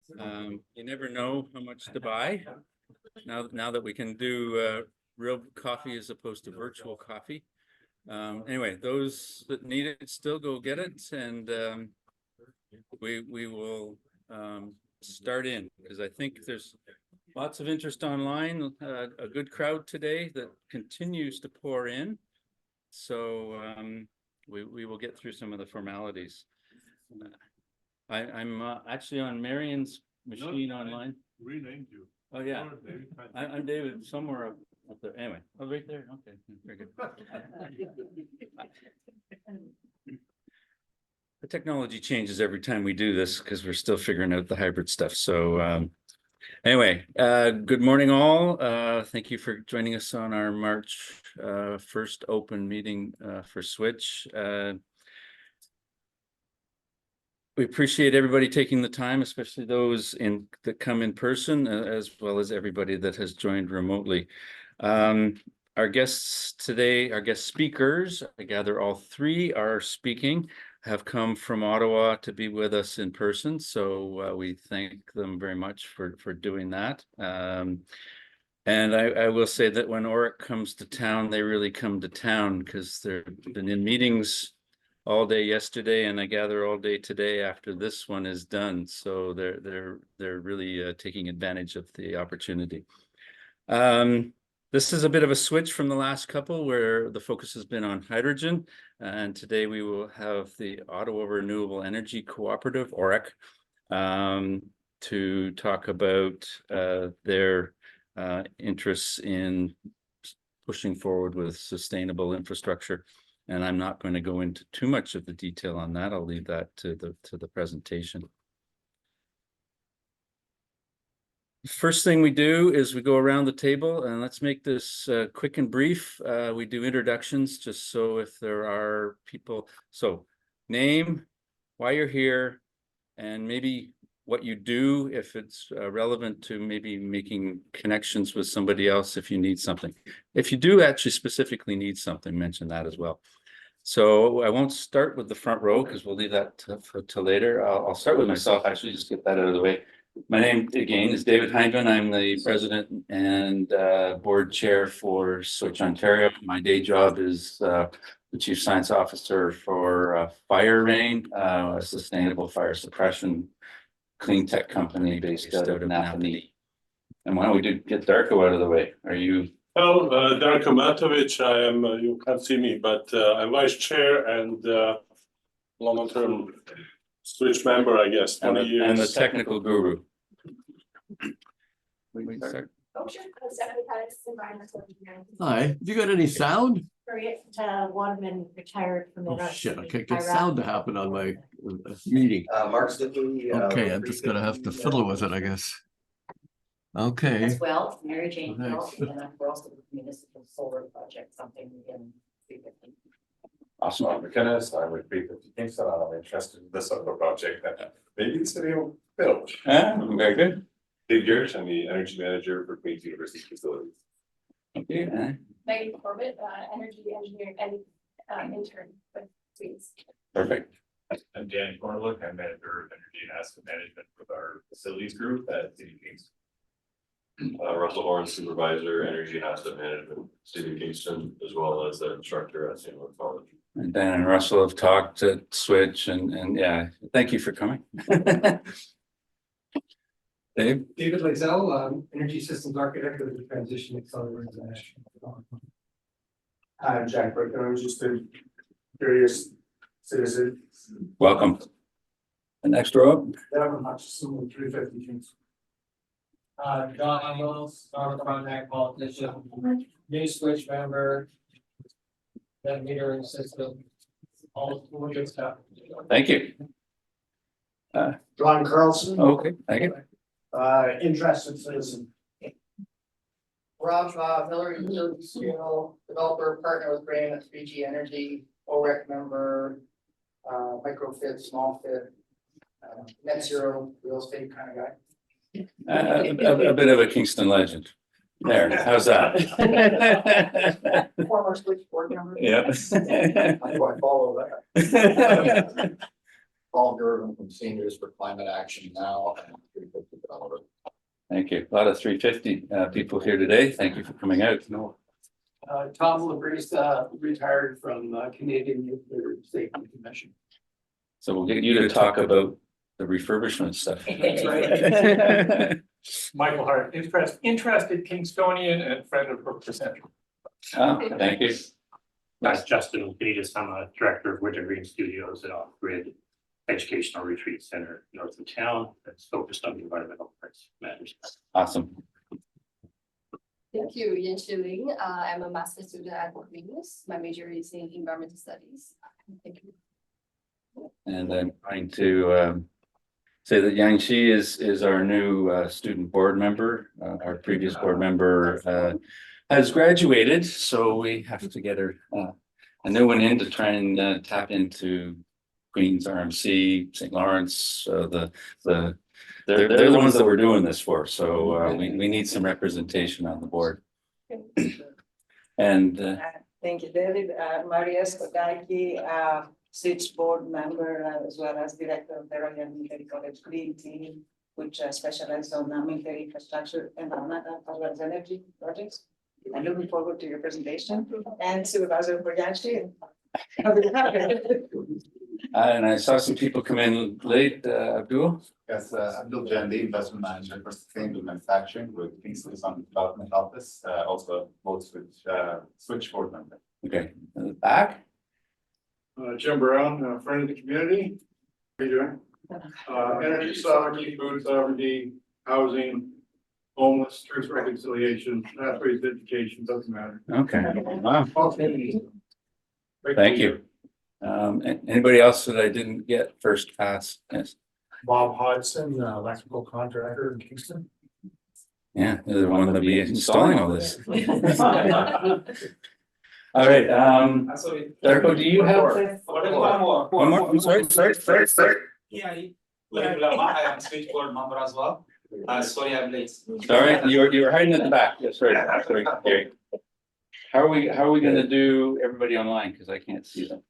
You never know how much to buy. Now that we can do real coffee as opposed to virtual coffee. Anyway, those that need it still go get it, and we will start in, because I think there's lots of interest online, a good crowd today that continues to pour in. So we will get through some of the formalities. I'm actually on Marion's machine online. Renamed you. Oh yeah, I'm David somewhere up there. Anyway, oh right there. Okay, very good. The technology changes every time we do this because we're still figuring out the hybrid stuff. So anyway, good morning all. Thank you for joining us on our March 1st open meeting for Switch. We appreciate everybody taking the time, especially those that come in person, as well as everybody that has joined remotely. Our guests today, our guest speakers, I gather all three are speaking, have come from Ottawa to be with us in person. So we thank them very much for doing that. And I will say that when OREC comes to town, they really come to town, because they've been in meetings all day yesterday, and I gather all day today after this one is done. So they're really taking advantage of the opportunity. This is a bit of a switch from the last couple, where the focus has been on hydrogen, and today we will have the Ottawa Renewable Energy Cooperative, OREC, to talk about their interests in pushing forward with sustainable infrastructure. And I'm not going to go into too much of the detail on that. I'll leave that to the presentation. First thing we do is we go around the table, and let's make this quick and brief. We do introductions, just so if there are people. So name, why you're here, and maybe what you do, if it's relevant to maybe making connections with somebody else if you need something. If you do actually specifically need something, mention that as well. So I won't start with the front row, because we'll leave that till later. I'll start with myself, actually, just get that out of the way. My name, again, is David Hindman. I'm the president and board chair for Switch Ontario. My day job is the chief science officer for Fire Rain, a sustainable fire suppression clean tech company based out of Napanee. And why don't we get Darko out of the way? Are you? Oh, Darko Matovic. I am, you can't see me, but I'm vice chair and long-term Switch member, I guess, 20 years. And the technical guru. Hi, have you got any sound? Harriet Waterman retired from Oh shit, I can't get sound to happen on my meeting. Mark's looking. Okay, I'm just gonna have to fiddle with it, I guess. Okay. As well, Mary Jane Thanks. Hill, and we're also with municipal solar project, something in 350. Awesome. I'm McKenna, I'm with 350 Kingston. I'm interested in this other project that maybe the city will build. Very good. Dave George, I'm the energy manager for Queen's University Facilities. Okay. Megan Corbett, energy engineer and intern with Queens. Perfect. I'm Dan Cornlook. I'm manager of energy and asset management with our facilities group at City Kingston. Russell Lawrence, supervisor, energy and asset management, City of Kingston, as well as the instructor at St. Louis College. And Dan and Russell have talked at Switch, and yeah, thank you for coming. Dave? David Lazell, Energy Systems Architect of the Transition Accelerator International. I'm Jack Burton. I'm just a curious citizen. Welcome. The next row up. Never much similar 350 Kingston. John Mills, North Frontenac politician, new Switch member, net metering system, all good stuff. Thank you. Ron Carlson. Okay, thank you. Interested citizen. Rob Schwab, Hillary Scale, developer, partner with Graham at 3G Energy, OREC member, microfit, small fit, net zero real estate kind of guy. A bit of a Kingston legend. There, how's that? Former Switch board member. Yeah. How do I follow that? Paul Gervin from Seniors for Climate Action Now, and Thank you. A lot of 350 people here today. Thank you for coming out. Tom Labrisa, retired from Canadian Nuclear Safety Commission. So we'll get you to talk about the refurbishment stuff. That's right. Michael Hart, interested Kingstonian and friend of Brook Central. Oh, thank you. That's Justin Beatus. I'm a director of Winter Green Studios at Off Grid Educational Retreat Center north of town that's focused on environmental rights matters. Awesome. Thank you, Yan Shiling. I'm a master's student at Queen's. My major is in environmental studies. Thank you. And I'm going to say that Yang Shi is our new student board member. Our previous board member has graduated, so we have to get her a new one in to try and tap into Queens, RMC, St. Lawrence. They're the ones that we're doing this for. So we need some representation on the board. And Thank you, David. Maria Skodaki, SITS board member as well as director of the Royal Military College Green Team, which specializes on military infrastructure and as well as energy projects. I'm looking forward to your presentation and supervisor for Yanchi. and I saw some people come in late, Abdul. Yes, Abdul Jandi, investment manager for sustainable manufacturing with Kingston Development Office, also both with switchboard member. Okay, in the back. Jim Brown, friend of the community. How you doing? Energy sovereignty, food sovereignty, housing, homeless, truth reconciliation, pathways to education, doesn't matter. Okay, wow. Thank you. Anybody else that I didn't get first pass? Yes. Bob Hodgson, electrical contractor in Kingston. Yeah, they're the one that'll be installing all this. All right, Darko, do you have? One more, I'm sorry. Yeah, I am switchboard member as well. Sorry, I'm late. Sorry, you were hiding at the back. Yes, sorry. Sorry. How are we gonna do everybody online? Because I can't see them.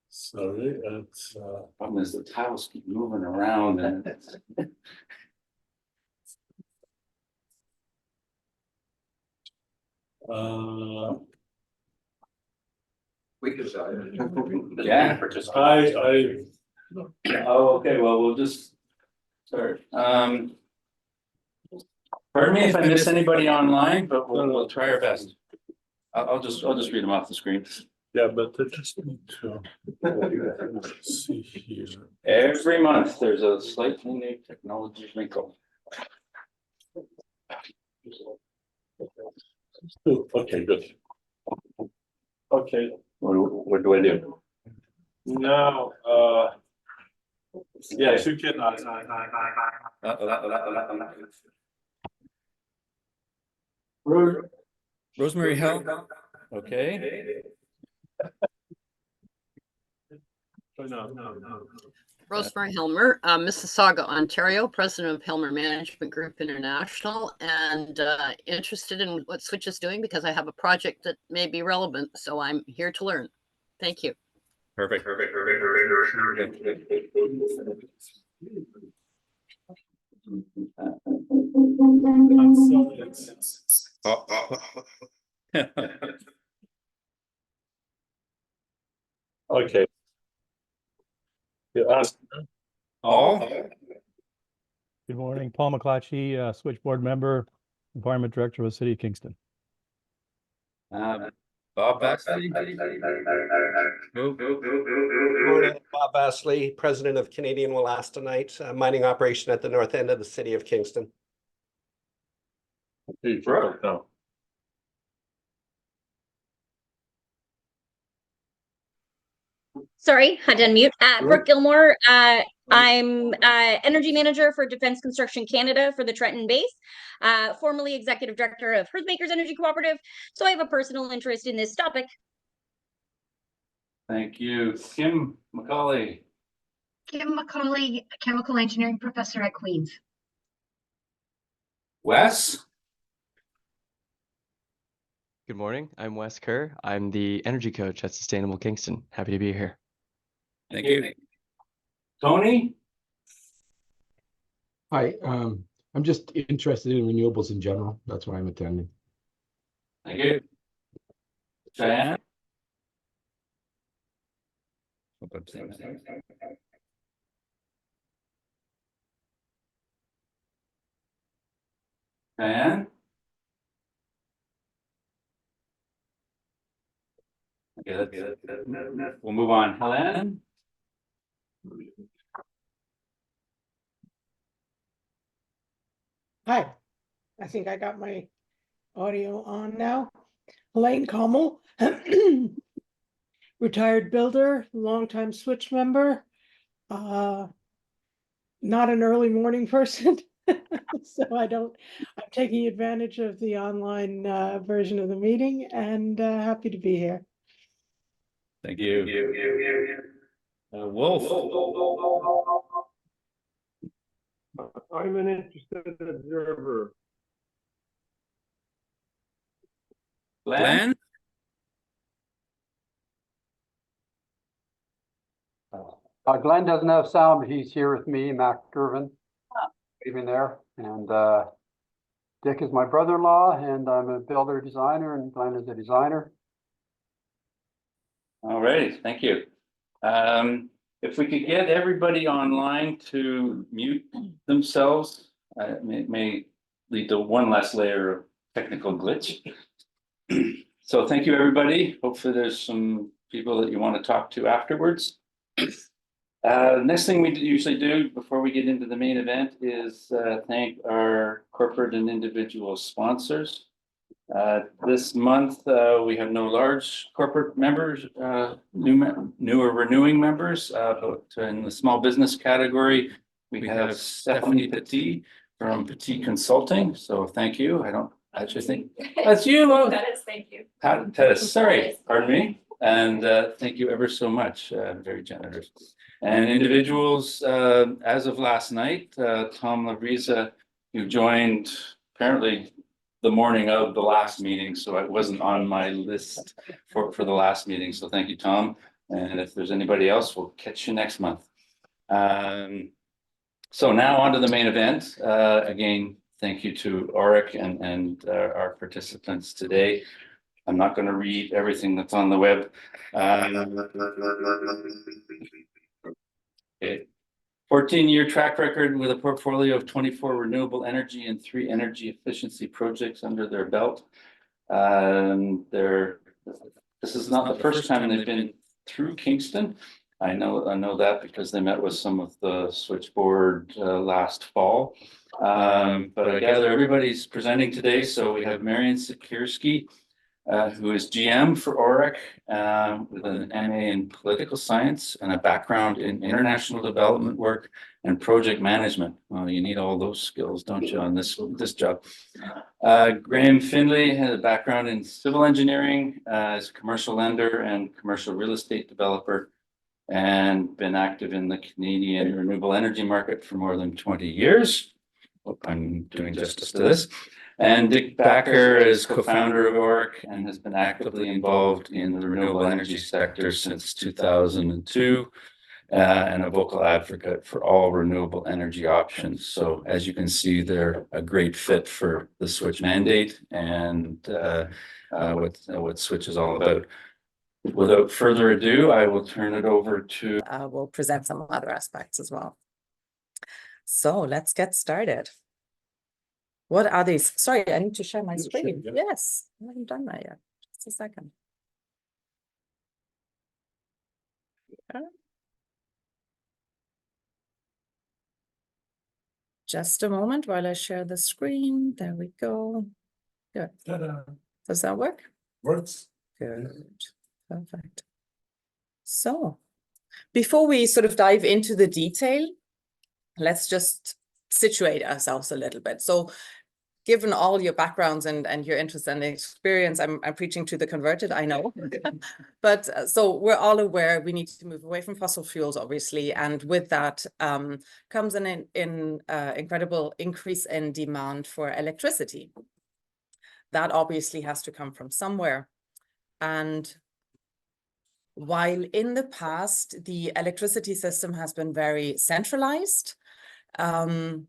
Sorry, it's Problem is the tiles keep moving around and it's. We could Yeah. Oh, okay, well, we'll just start. Pardon me if I miss anybody online, but we'll try our best. I'll just read them off the screen. yeah, but I just need to see here. Every month, there's a slightly new technology wrinkle. Okay, good. Okay, What do I do? now, yes, you can. Rosemary Hell. Okay. No. Rosemary Helmer, Mississauga, Ontario, president of Helmer Management Group International, and interested in what Switch is doing because I have a project that may be relevant. So I'm here to learn. Thank you. Perfect. Okay. You asked. All. Good morning, Paul McClatchy, switchboard member, environment director of the city of Kingston. Bob Baxley. Bob Baxley, president of Canadian Wolastohnite, mining operation at the north end of the city of Kingston. No. Sorry, had to unmute. Brooke Gilmore. I'm energy manager for Defense Construction Canada for the Trenton base, formerly executive director of Hearthmakers Energy Cooperative. So I have a personal interest in this topic. Thank you. Kim McCauley. Kim McCauley, chemical engineering professor at Queen's. Wes. Good morning. I'm Wes Kerr. I'm the energy coach at Sustainable Kingston. Happy to be here. Thank you. Tony? Hi, I'm just interested in renewables in general. That's why I'm attending. Thank you. Diane? Diane? Okay, we'll move on. Helen? Hi, I think I got my audio on now. Elaine Commel, retired builder, longtime switch member. Not an early morning person, so I'm taking advantage of the online version of the meeting and happy to be here. Thank you. Wolf? I'm an interested observer. Glenn? Glenn doesn't have sound, but he's here with me, Mac Gervin, even there. And Dick is my brother-in-law, and I'm a builder designer, and Glenn is a designer. All right, thank you. If we could get everybody online to mute themselves, it may lead to one less layer of technical glitch. So thank you, everybody. Hopefully there's some people that you want to talk to afterwards. Next thing we usually do before we get into the main event is thank our corporate and individual sponsors. This month, we have no large corporate members, new or renewing members, but in the small business category, we have Stephanie Petit from Petit Consulting. So thank you. I don't actually think that's you. That is, thank you. Sorry, pardon me. And thank you ever so much. Very generous. And individuals, as of last night, Tom Lavrisa, who joined apparently the morning of the last meeting, so it wasn't on my list for the last meeting. So thank you, Tom. And if there's anybody else, we'll catch you next month. So now on to the main event. Again, thank you to OREC and our participants today. I'm not going to read everything that's on the web. Okay. 14-year track record with a portfolio of 24 renewable energy and 3 energy efficiency projects under their belt. This is not the first time they've been through Kingston. I know that because they met with some of the switchboard last fall. But I gather everybody's presenting today. So we have Marian Sikirski, who is GM for OREC, with an MA in political science and a background in international development work and project management. Well, you need all those skills, don't you, on this job? Graham Findlay has a background in civil engineering, as a commercial lender and commercial real estate developer, and been active in the Canadian renewable energy market for more than 20 years. Hope I'm doing justice to this. And Dick Backer is co-founder of OREC and has been actively involved in the renewable energy sector since 2002, and a vocal advocate for all renewable energy options. So as you can see, they're a great fit for the Switch mandate and what Switch is all about. Without further ado, I will turn it over to... We'll present some other aspects as well. So let's get started. What are these? Sorry, I need to share my screen. Yeah. Yes, I haven't done that yet. Just a second. Yeah. Just a moment while I share the screen. There we go. Good. Does that work? Works. Good. Perfect. So before we sort of dive into the detail, let's just situate ourselves a little bit. So given all your backgrounds and your interest and experience, I'm preaching to the converted, I know. But so we're all aware we need to move away from fossil fuels, obviously. And with that comes an incredible increase in demand for electricity. That obviously has to come from somewhere. And while in the past, the electricity system has been very centralized. And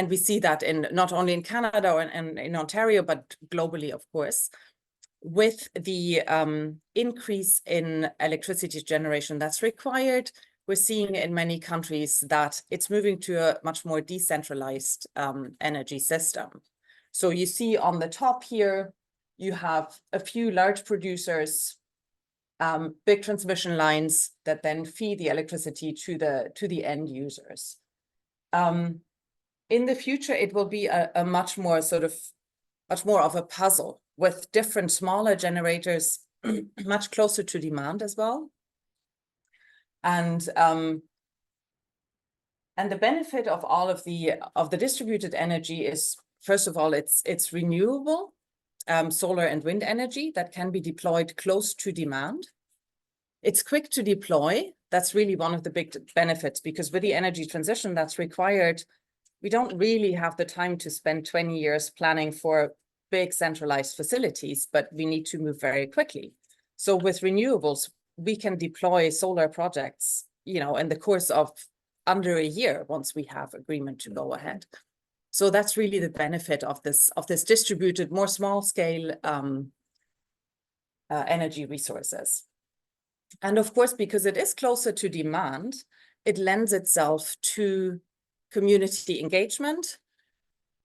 we see that in not only in Canada and in Ontario, but globally, of course. With the increase in electricity generation that's required, we're seeing in many countries that it's moving to a much more decentralized energy system. So you see on the top here, you have a few large producers, big transmission lines that then feed the electricity to the end users. In the future, it will be a much more of a puzzle with different smaller generators much closer to demand as well. And the benefit of all of the distributed energy is, first of all, it's renewable, solar and wind energy that can be deployed close to demand. It's quick to deploy. That's really one of the big benefits, because with the energy transition that's required, we don't really have the time to spend 20 years planning for big centralized facilities, but we need to move very quickly. So with renewables, we can deploy solar projects, in the course of under a year once we have agreement to go ahead. So that's really the benefit of this distributed, more small scale energy resources. And of course, because it is closer to demand, it lends itself to community engagement.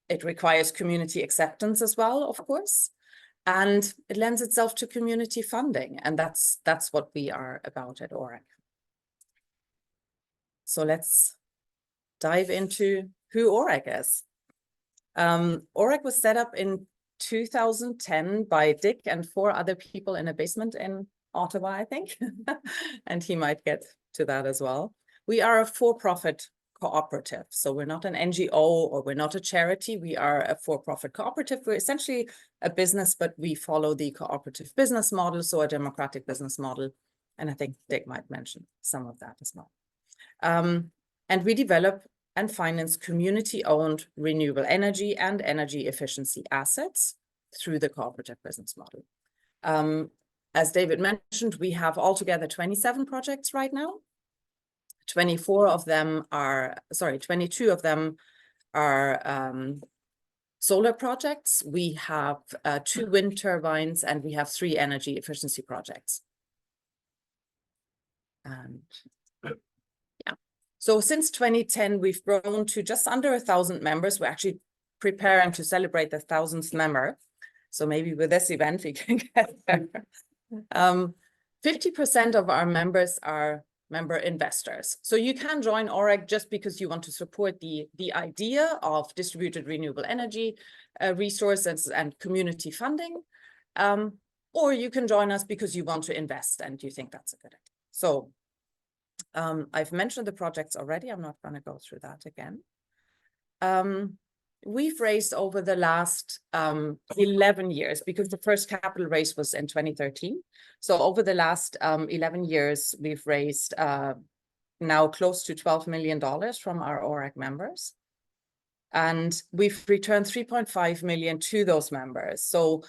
It requires community acceptance as well, of course, and it lends itself to community funding. And that's what we are about at OREC. So let's dive into who OREC is. OREC was set up in 2010 by Dick and 4 other people in a basement in Ottawa, I think, and he might get to that as well. We are a for-profit cooperative. So we're not an NGO or we're not a charity. We are a for-profit cooperative. We're essentially a business, but we follow the cooperative business model, so a democratic business model. And I think Dick might mention some of that as well. And we develop and finance community-owned renewable energy and energy efficiency assets through the cooperative business model. As David mentioned, we have altogether 27 projects right now. 22 of them are solar projects. We have 2 wind turbines, and we have 3 energy efficiency projects. And yeah, so since 2010, we've grown to just under 1,000 members. We're actually preparing to celebrate the 1,000th member. So maybe with this event, we can get there. 50% of our members are member investors. So you can join OREC just because you want to support the idea of distributed renewable energy resources and community funding, or you can join us because you want to invest and you think that's a good idea. So I've mentioned the projects already. I'm not going to go through that again. We've raised over the last 11 years, because the first capital raise was in 2013. So over the last 11 years, we've raised now close to $12 million from our OREC members. And we've returned 3.5 million to those members. So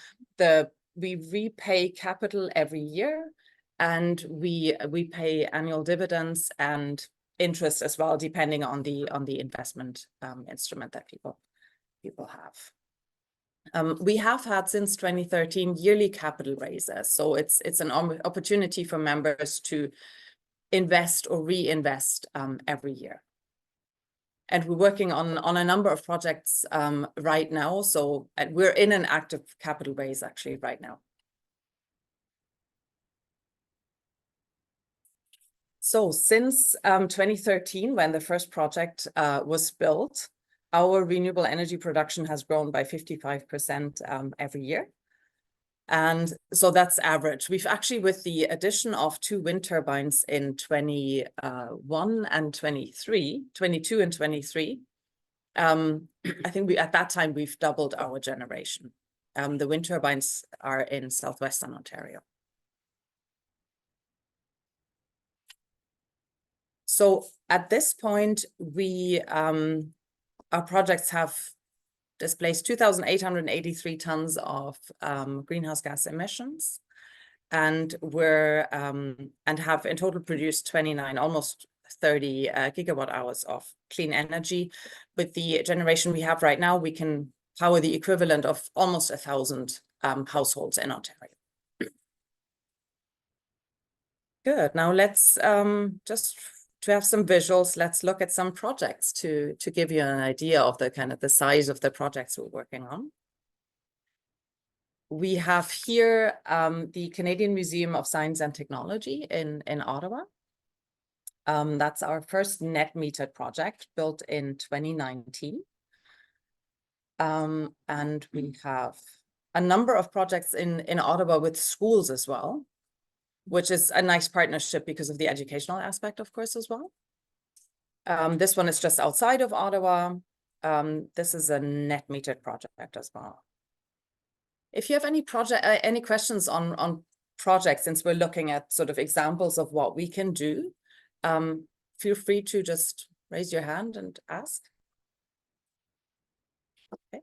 we repay capital every year, and we pay annual dividends and interest as well, depending on the investment instrument that people have. We have had since 2013 yearly capital raises. So it's an opportunity for members to invest or reinvest every year. And we're working on a number of projects right now. So we're in an active capital raise actually right now. So since 2013, when the first project was built, our renewable energy production has grown by 55% every year. And so that's average. We've actually, with the addition of 2 wind turbines in 21 and 23, 22 and 23, I think at that time we've doubled our generation. The wind turbines are in southwestern Ontario. So at this point, our projects have displaced 2,883 tons of greenhouse gas emissions. and we're and have in total produced 29, almost 30 gigawatt hours of clean energy. With the generation we have right now, we can power the equivalent of almost 1,000 households in Ontario. Good. Now let's just to have some visuals, let's look at some projects to give you an idea of the kind of the size of the projects we're working on. We have here the Canadian Museum of Science and Technology in Ottawa. That's our first net metered project built in 2019. And we have a number of projects in Ottawa with schools as well, which is a nice partnership because of the educational aspect, of course, as well. This one is just outside of Ottawa. This is a net metered project as well. If you have any questions on projects, since we're looking at sort of examples of what we can do, feel free to just raise your hand and ask. Okay.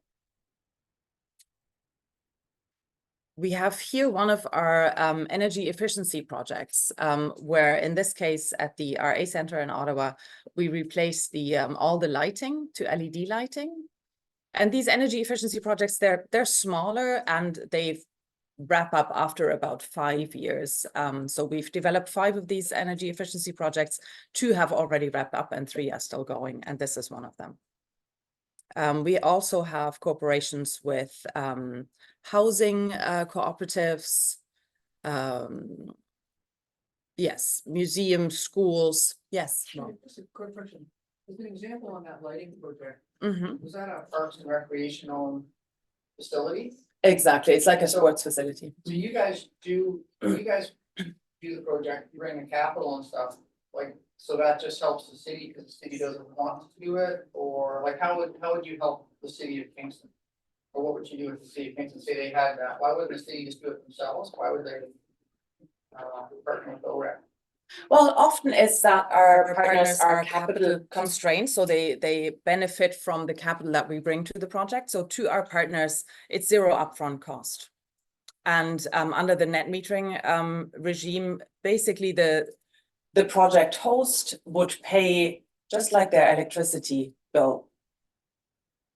We have here one of our energy efficiency projects, where in this case at the RA Center in Ottawa, we replace the all the lighting to LED lighting. And these energy efficiency projects, they're smaller and they wrap up after about 5 years. So we've developed 5 of these energy efficiency projects. 2 have already wrapped up and 3 are still going, and this is one of them. We also have cooperations with housing cooperatives, yes, museums, schools. Yes. Just a quick question. As an example on that lighting project, Mm-hmm. was that a parks and recreational facility? Exactly. It's like a sports facility. Do you guys do the project, you bring the capital and stuff, like, so that just helps the city because the city doesn't want to do it? Or like, how would you help the city of Kingston? Or what would you do if the city of Kingston say they had that? Why wouldn't the city just do it themselves? Why would they partner with OREC? Well, often it's that our partners are capital constrained, so they benefit from the capital that we bring to the project. So to our partners, it's 0 upfront cost. And under the net metering regime, basically the project host would pay just like their electricity bill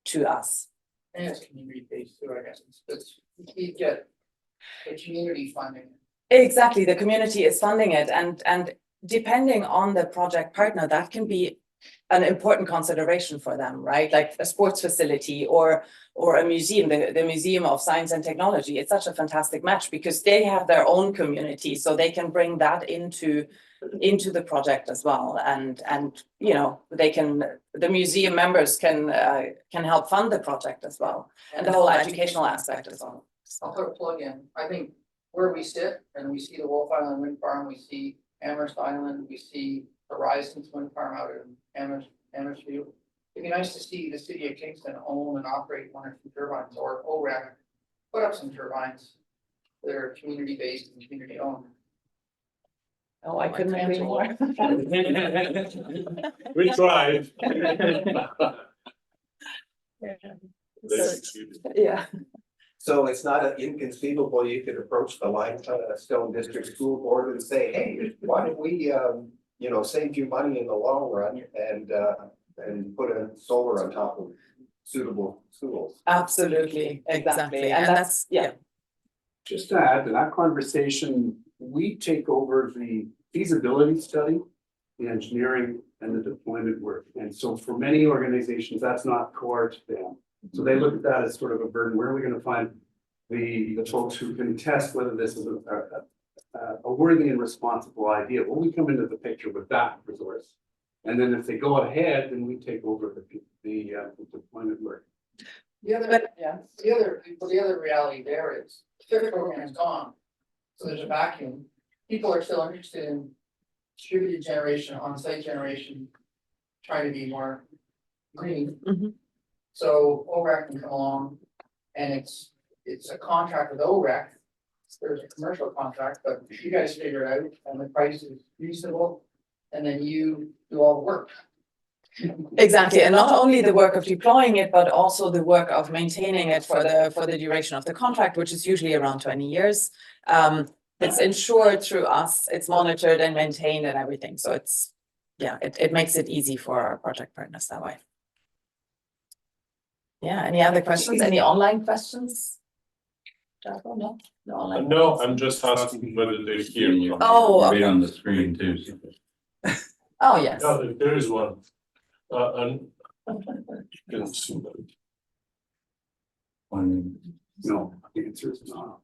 to us. And it's community based too, I guess. You get the community funding. Exactly, the community is funding it, and depending on the project partner, that can be an important consideration for them, right? Like a sports facility or a museum, the Museum of Science and Technology. It's such a fantastic match because they have their own community, so they can bring that into the project as well, and you know, the museum members can help fund the project as well, and the whole educational aspect as well. I'll put a plug in. I think where we sit and we see the Wolf Island Wind Farm, we see Amherst Island, we see Horizons Wind Farm out in Amherst View. It'd be nice to see the city of Kingston own and operate 1 or 2 turbines, or OREC put up some turbines that are community based and community owned. Oh, I couldn't agree more. We tried. Yeah. So it's not inconceivable you could approach the Limestone District School Board and say, hey, why don't we, save you money in the long run and put a solar on top of suitable schools. Absolutely, exactly, and that's yeah. Just to add to that conversation, we take over the feasibility study, the engineering and the deployment work. And so for many organizations, that's not core to them. So they look at that as sort of a burden. Where are we going to find the folks who can test whether this is a worthy and responsible idea? Well, we come into the picture with that resource. And then if they go ahead, then we take over the deployment work. The other reality there is the fifth program is gone. So there's a vacuum. People are still interested in distributed generation, on-site generation, trying to be more green. Mm-hmm. So OREC can come along and it's a contract with OREC. There's a commercial contract, but you guys figure it out and the price is reasonable, and then you do all the work. Exactly, and not only the work of deploying it, but also the work of maintaining it for the duration of the contract, which is usually around 20 years. It's insured through us, it's monitored and maintained and everything, so it's, yeah, it makes it easy for our project partners that way. Yeah, any other questions? Any online questions? Jaco, no? No online No, questions? I'm just asking whether they're here. Oh, Right okay. on the screen too. Oh, yes. No, there is one. And you can see that. No, the answer is no.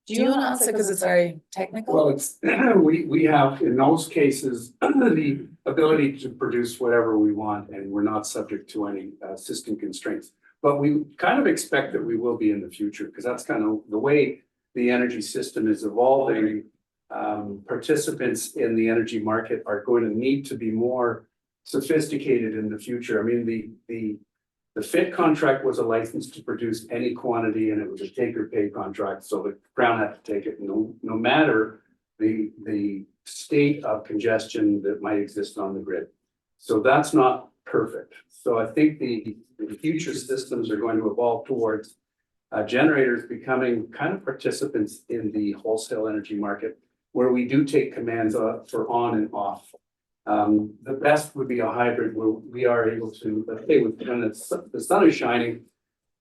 Do you want to answer, because it's very technical? Well, it's, we have, in those cases, the ability to produce whatever we want, and we're not subject to any system constraints. But we kind of expect that we will be in the future, because that's kind of the way the energy system is evolving. Participants in the energy market are going to need to be more sophisticated in the future. I mean, the FIT contract was a license to produce any quantity, and it was a take or pay contract, so the Crown had to take it, no matter the state of congestion that might exist on the grid. So that's not perfect. So I think the future systems are going to evolve towards generators becoming kind of participants in the wholesale energy market, where we do take commands for on and off. The best would be a hybrid where we are able to, when the sun is shining,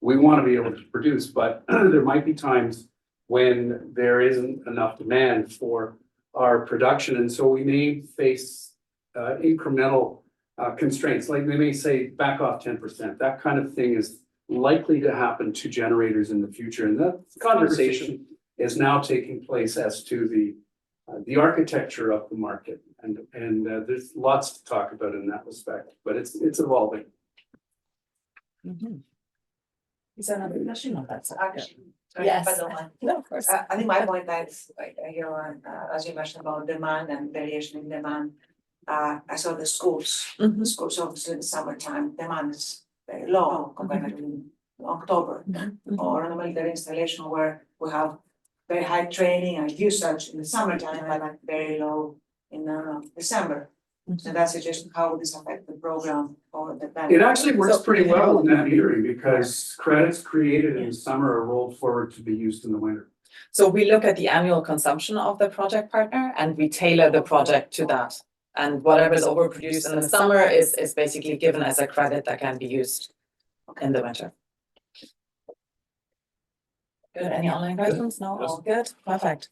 we want to be able to produce, but there might be times when there isn't enough demand for our production. And so we may face incremental constraints, like they may say back off 10%. That kind of thing is likely to happen to generators in the future. And that conversation is now taking place as to the architecture of the market. And there's lots to talk about in that respect, but it's evolving. Is there another question on that? Actually, Yes. if I don't mind. No, of course. I think my point is, like, as you mentioned about demand and variation in demand, I saw the schools. The schools, obviously in the summertime, demand is very low compared to October. Or on a military installation where we have very high training and usage in the summertime, but like very low in December. So that's just how would this affect the program or the plan? It actually works pretty well in that metering, because credits created in the summer are rolled forward to be used in the winter. So we look at the annual consumption of the project partner and we tailor the project to that. And whatever is overproduced in the summer is basically given as a credit that can be used in the winter. Good, any online questions? No, all good, perfect.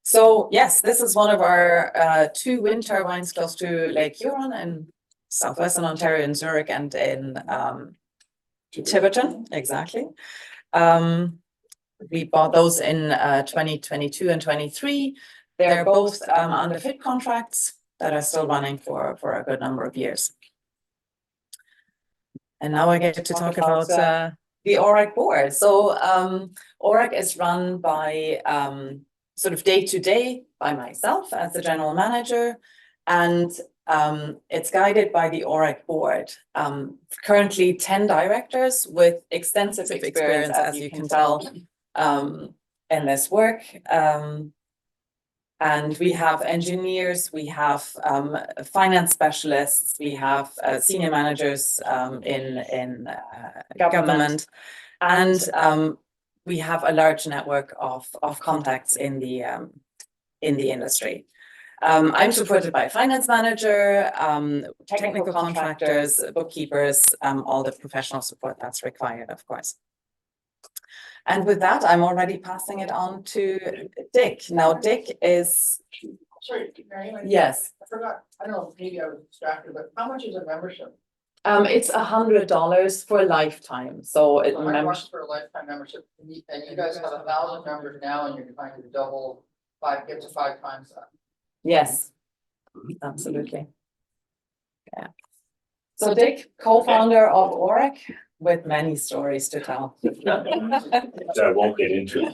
So yes, this is one of our 2 wind turbines close to Lake Huron in southwestern Ontario, in Zurich and in Tiverton, exactly. We bought those in 2022 and 23. They're both under FIT contracts that are still running for a good number of years. And now I get to talk about the OREC board. So OREC is run by sort of day to day by myself as the general manager, and it's guided by the OREC board. Currently 10 directors with extensive experience, as you can tell, in this work. And we have engineers, we have finance specialists, we have senior managers in government, and we have a large network of contacts in the industry. I'm supported by a finance manager, technical contractors, bookkeepers, all the professional support that's required, of course. And with that, I'm already passing it on to Dick. Now, Dick is. Sorry, Mary. Yes. I forgot, I don't know, maybe I was distracted, but how much is a membership? It's $100 for a lifetime, so it $100 for a lifetime membership, and you guys have 1,000 members now, and you're trying to double get to 5 times that. Yes, absolutely. Yeah. So Dick, co-founder of OREC, with many stories to tell. I won't get into it.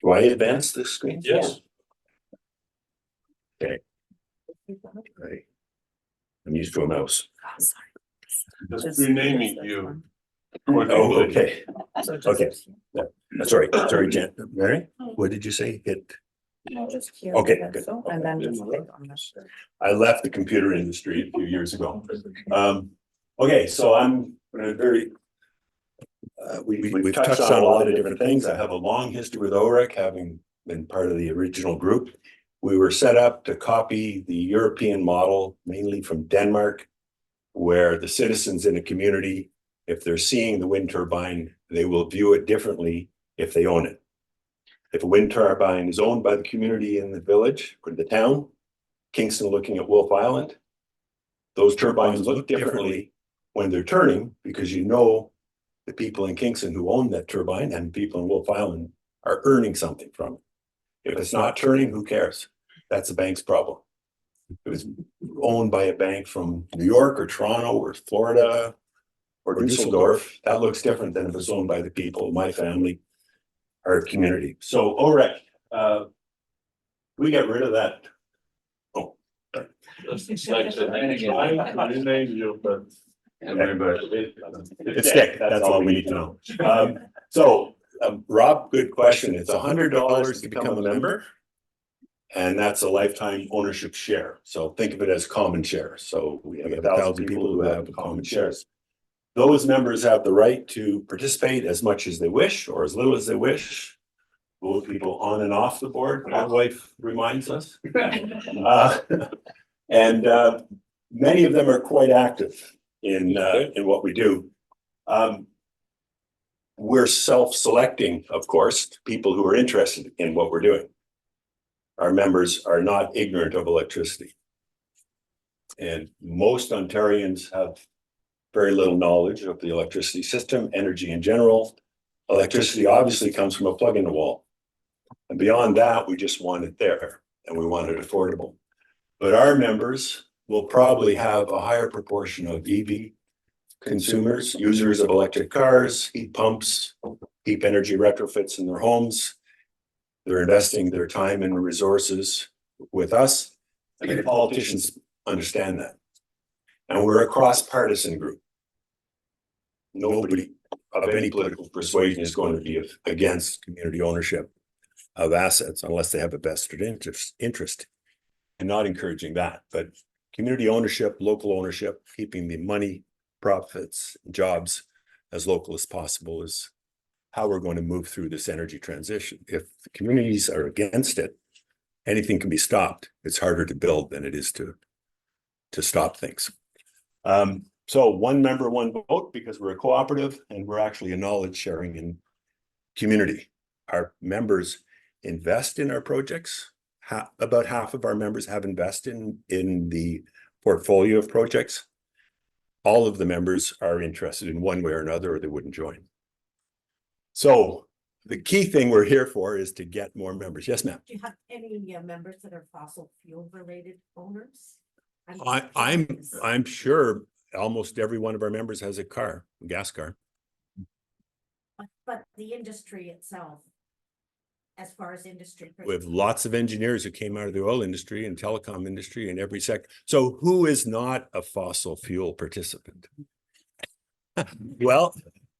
Do I advance this screen? Yes. Okay. Right. I'm used to a mouse. Oh, sorry. Just renaming you. Oh, okay. Okay. That's all right. Sorry, Jen. Mary, what did you say? No, just here. Okay, like good. so, and then just click on this. I left the computer industry a few years ago. Okay, so I'm very we've touched on a lot of different things. I have a long history with OREC, having been part of the original group. We were set up to copy the European model, mainly from Denmark, where the citizens in a community, if they're seeing the wind turbine, they will view it differently if they own it. If a wind turbine is owned by the community in the village or the town, Kingston looking at Wolf Island, those turbines look differently when they're turning, because you know the people in Kingston who own that turbine and people in Wolf Island are earning something from it. If it's not turning, who cares? That's the bank's problem. If it was owned by a bank from New York or Toronto or Florida or Dusseldorf, that looks different than if it's owned by the people, my family, our community. So OREC, we get rid of that. Oh, It's like the name you, but. It's thick, that's all we need to know. Rob, good question. It's $100 to become a member. And that's a lifetime ownership share. So think of it as common shares. So we have 1,000 people who have common shares. Those members have the right to participate as much as they wish or as little as they wish. Move people on and off the board, my wife reminds us. And many of them are quite active in what we do. We're self-selecting, of course, people who are interested in what we're doing. Our members are not ignorant of electricity. And most Ontarians have very little knowledge of the electricity system, energy in general. Electricity obviously comes from a plug in the wall. And beyond that, we just want it there and we want it affordable. But our members will probably have a higher proportion of EV consumers, users of electric cars, heat pumps, deep energy retrofits in their homes. They're investing their time and resources with us. I mean, the politicians understand that. And we're a cross-partisan group. Nobody of any political persuasion is going to be against community ownership of assets unless they have a vested interest. And not encouraging that, but community ownership, local ownership, keeping the money, profits, jobs as local as possible is how we're going to move through this energy transition. If the communities are against it, anything can be stopped. It's harder to build than it is to stop things. So one member, one vote, because we're a cooperative and we're actually a knowledge sharing in community. Our members invest in our projects. About half of our members have invested in the portfolio of projects. All of the members are interested in one way or another, or they wouldn't join. So the key thing we're here for is to get more members. Yes, ma'am. Do you have any members that are fossil fuel related owners? I'm sure almost every one of our members has a car, a gas car. But the industry itself, as far as industry. We have lots of engineers who came out of the oil industry and telecom industry and every sector. So who is not a fossil fuel participant? Well,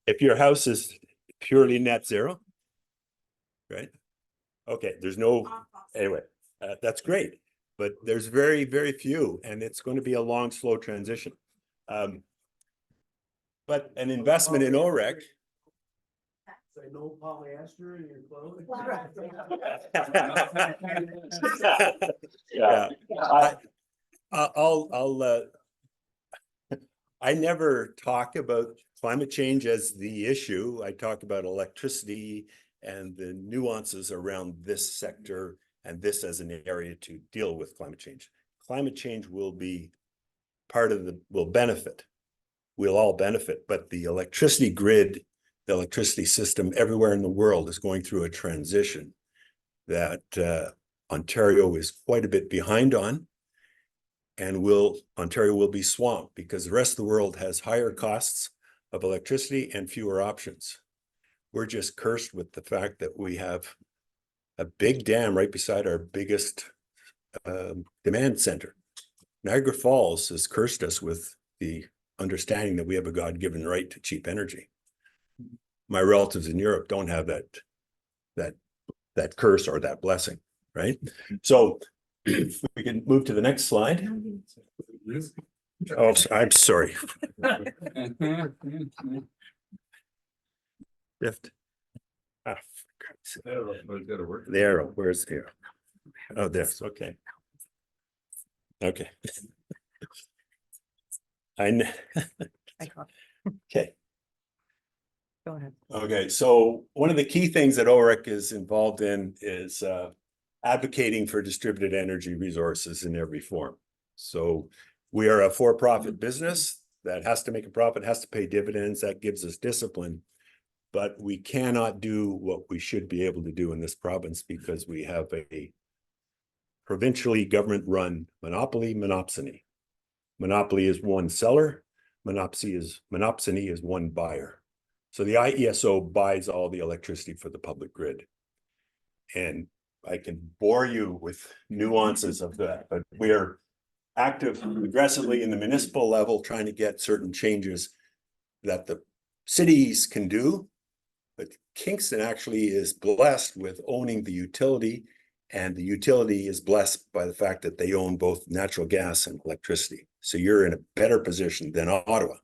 if your house is purely net zero, right? Okay, there's no, anyway, that's great. But there's very, very few, and it's going to be a long, slow transition. But an investment in OREC. Say no polyester in your clothing. Yeah, I never talk about climate change as the issue. I talk about electricity and the nuances around this sector and this as an area to deal with climate change. Climate change will be part of will benefit. We'll all benefit, but the electricity grid, the electricity system everywhere in the world is going through a transition that Ontario is quite a bit behind on, and Ontario will be swamped because the rest of the world has higher costs of electricity and fewer options. We're just cursed with the fact that we have a big dam right beside our biggest demand center. Niagara Falls has cursed us with the understanding that we have a God-given right to cheap energy. My relatives in Europe don't have that curse or that blessing, right? So if we can move to the next slide. Oh, I'm sorry. Shift. Ah, for God's sake. The arrow, where's the arrow? Oh, this, okay. Okay. I got Okay. Go ahead. Okay, so one of the key things that OREC is involved in is advocating for distributed energy resources in every form. So we are a for-profit business that has to make a profit, has to pay dividends, that gives us discipline. But we cannot do what we should be able to do in this province because we have a provincially government-run monopoly, monopsony. Monopoly is one seller, monopsony is one buyer. So the IESO buys all the electricity for the public grid. And I can bore you with nuances of that, but we are active aggressively in the municipal level trying to get certain changes that the cities can do. But Kingston actually is blessed with owning the utility, and the utility is blessed by the fact that they own both natural gas and electricity. So you're in a better position than Ottawa.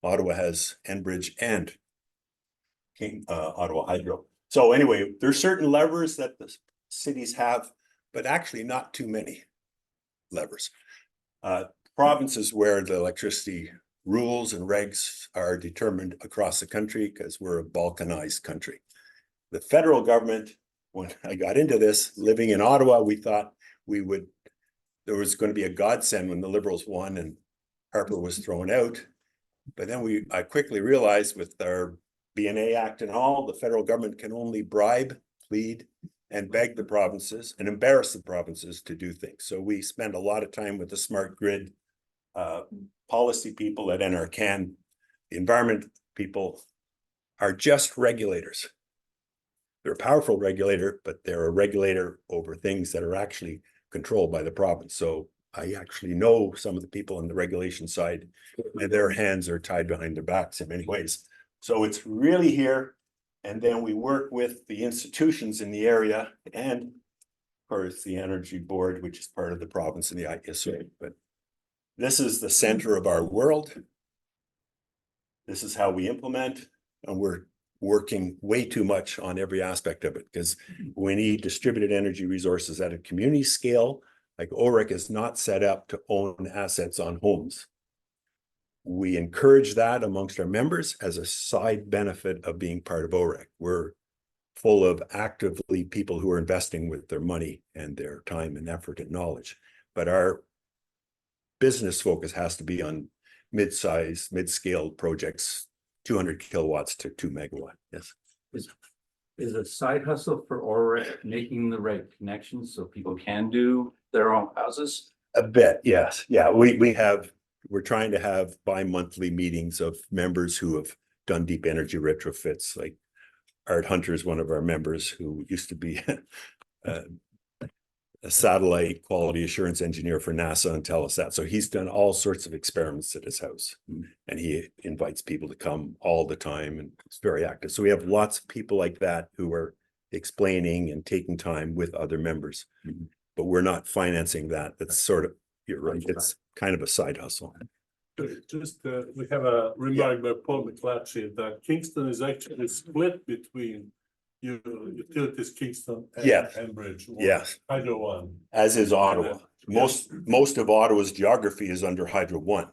Ottawa has Enbridge and Ottawa Hydro. So anyway, there's certain levers that the cities have, but actually not too many levers. Provinces where the electricity rules and regs are determined across the country because we're a balkanized country. The federal government, when I got into this, living in Ottawa, we thought there was going to be a godsend when the Liberals won and Harper was thrown out. But then I quickly realized with our BNA Act and all, the federal government can only bribe, plead, and beg the provinces and embarrass the provinces to do things. So we spend a lot of time with the smart grid policy people at NRCan. The environment people are just regulators. They're a powerful regulator, but they're a regulator over things that are actually controlled by the province. So I actually know some of the people on the regulation side, and their hands are tied behind their backs in many ways. So it's really here. And then we work with the institutions in the area and, of course, the Energy Board, which is part of the province and the IESO. But this is the center of our world. This is how we implement, and we're working way too much on every aspect of it because we need distributed energy resources at a community scale. Like OREC is not set up to own assets on homes. We encourage that amongst our members as a side benefit of being part of OREC. We're full of actively people who are investing with their money and their time and effort and knowledge. But our business focus has to be on mid-size, mid-scale projects, 200 kilowatts to 2 megawatt. Yes. Is a side hustle for OREC making the right connections so people can do their own houses? A bit, yes. Yeah, we're trying to have bi-monthly meetings of members who have done deep energy retrofits. Like Art Hunter is one of our members who used to be a satellite quality assurance engineer for NASA and Telesat. So he's done all sorts of experiments at his house, and he invites people to come all the time, and it's very active. So we have lots of people like that who are explaining and taking time with other members, but we're not financing that. That's sort of, you're right, it's kind of a side hustle. Just, we have a remark by Paul McClatchy that Kingston is actually split between Utilities Kingston and Enbridge. Yes. Hydro One. As is Ottawa. Most of Ottawa's geography is under Hydro One,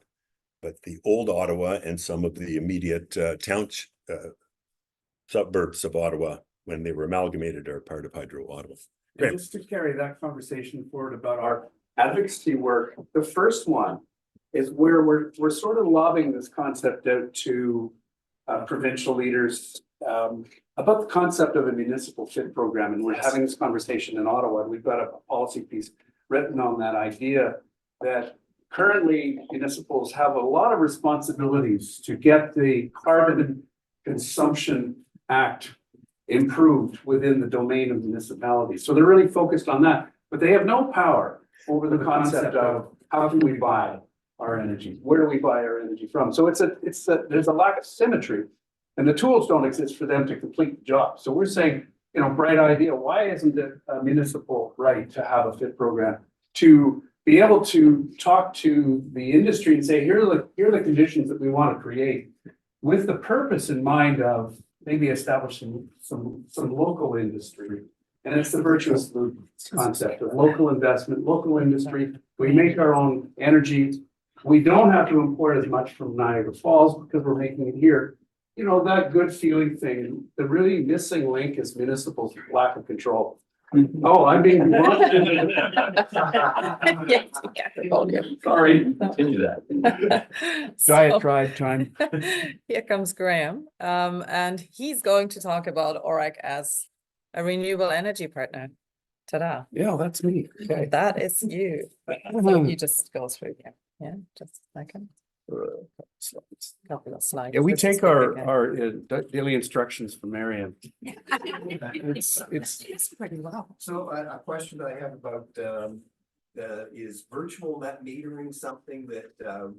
but the old Ottawa and some of the immediate suburbs of Ottawa, when they were amalgamated, are part of Hydro Ottawa. And just to carry that conversation forward about our advocacy work, the first one is where we're sort of lobbing this concept out to provincial leaders about the concept of a municipal fit program. And we're having this conversation in Ottawa. We've got a policy piece written on that idea that currently municipals have a lot of responsibilities to get the Carbon Consumption Act improved within the domain of municipalities. So they're really focused on that, but they have no power over the concept of how can we buy our energy? Where do we buy our energy from? So there's a lack of symmetry, and the tools don't exist for them to complete the job. So we're saying, bright idea. Why isn't it a municipal right to have a fit program to be able to talk to the industry and say, here are the conditions that we want to create with the purpose in mind of maybe establish some local industry. And it's the virtuous loop concept of local investment, local industry. We make our own energy. We don't have to import as much from Niagara Falls because we're making it here. You know, that good feeling thing. The really missing link is municipal lack of control. Oh, I'm being blunt. Sorry. Continue that. So- Drive time. Here comes Graham, and he's going to talk about OREC as a renewable energy partner. Ta-da. Yeah, that's me. Okay. That is you. So you just go through here. Yeah, just a second. Couple of slides. Yeah, we This is take what we our get. daily instructions from Marianne. It's pretty well. So a question I have about, is virtual net metering something that,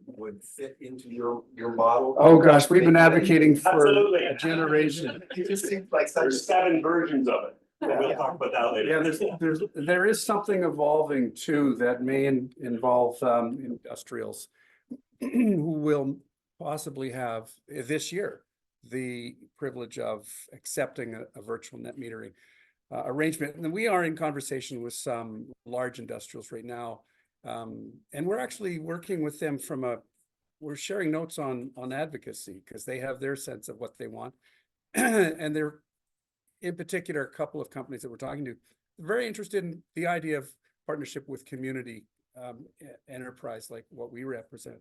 would fit into your model? Oh, gosh, we've been advocating for Absolutely. a generation. It just seems like such. There's 7 versions of it. We'll talk about that later. Yeah, there is something evolving too that may involve industrials who will possibly have this year the privilege of accepting a virtual net metering arrangement. And we are in conversation with some large industrials right now. And we're actually working with them we're sharing notes on advocacy because they have their sense of what they want. And they're, in particular, a couple of companies that we're talking to, very interested in the idea of partnership with community enterprise like what we represent.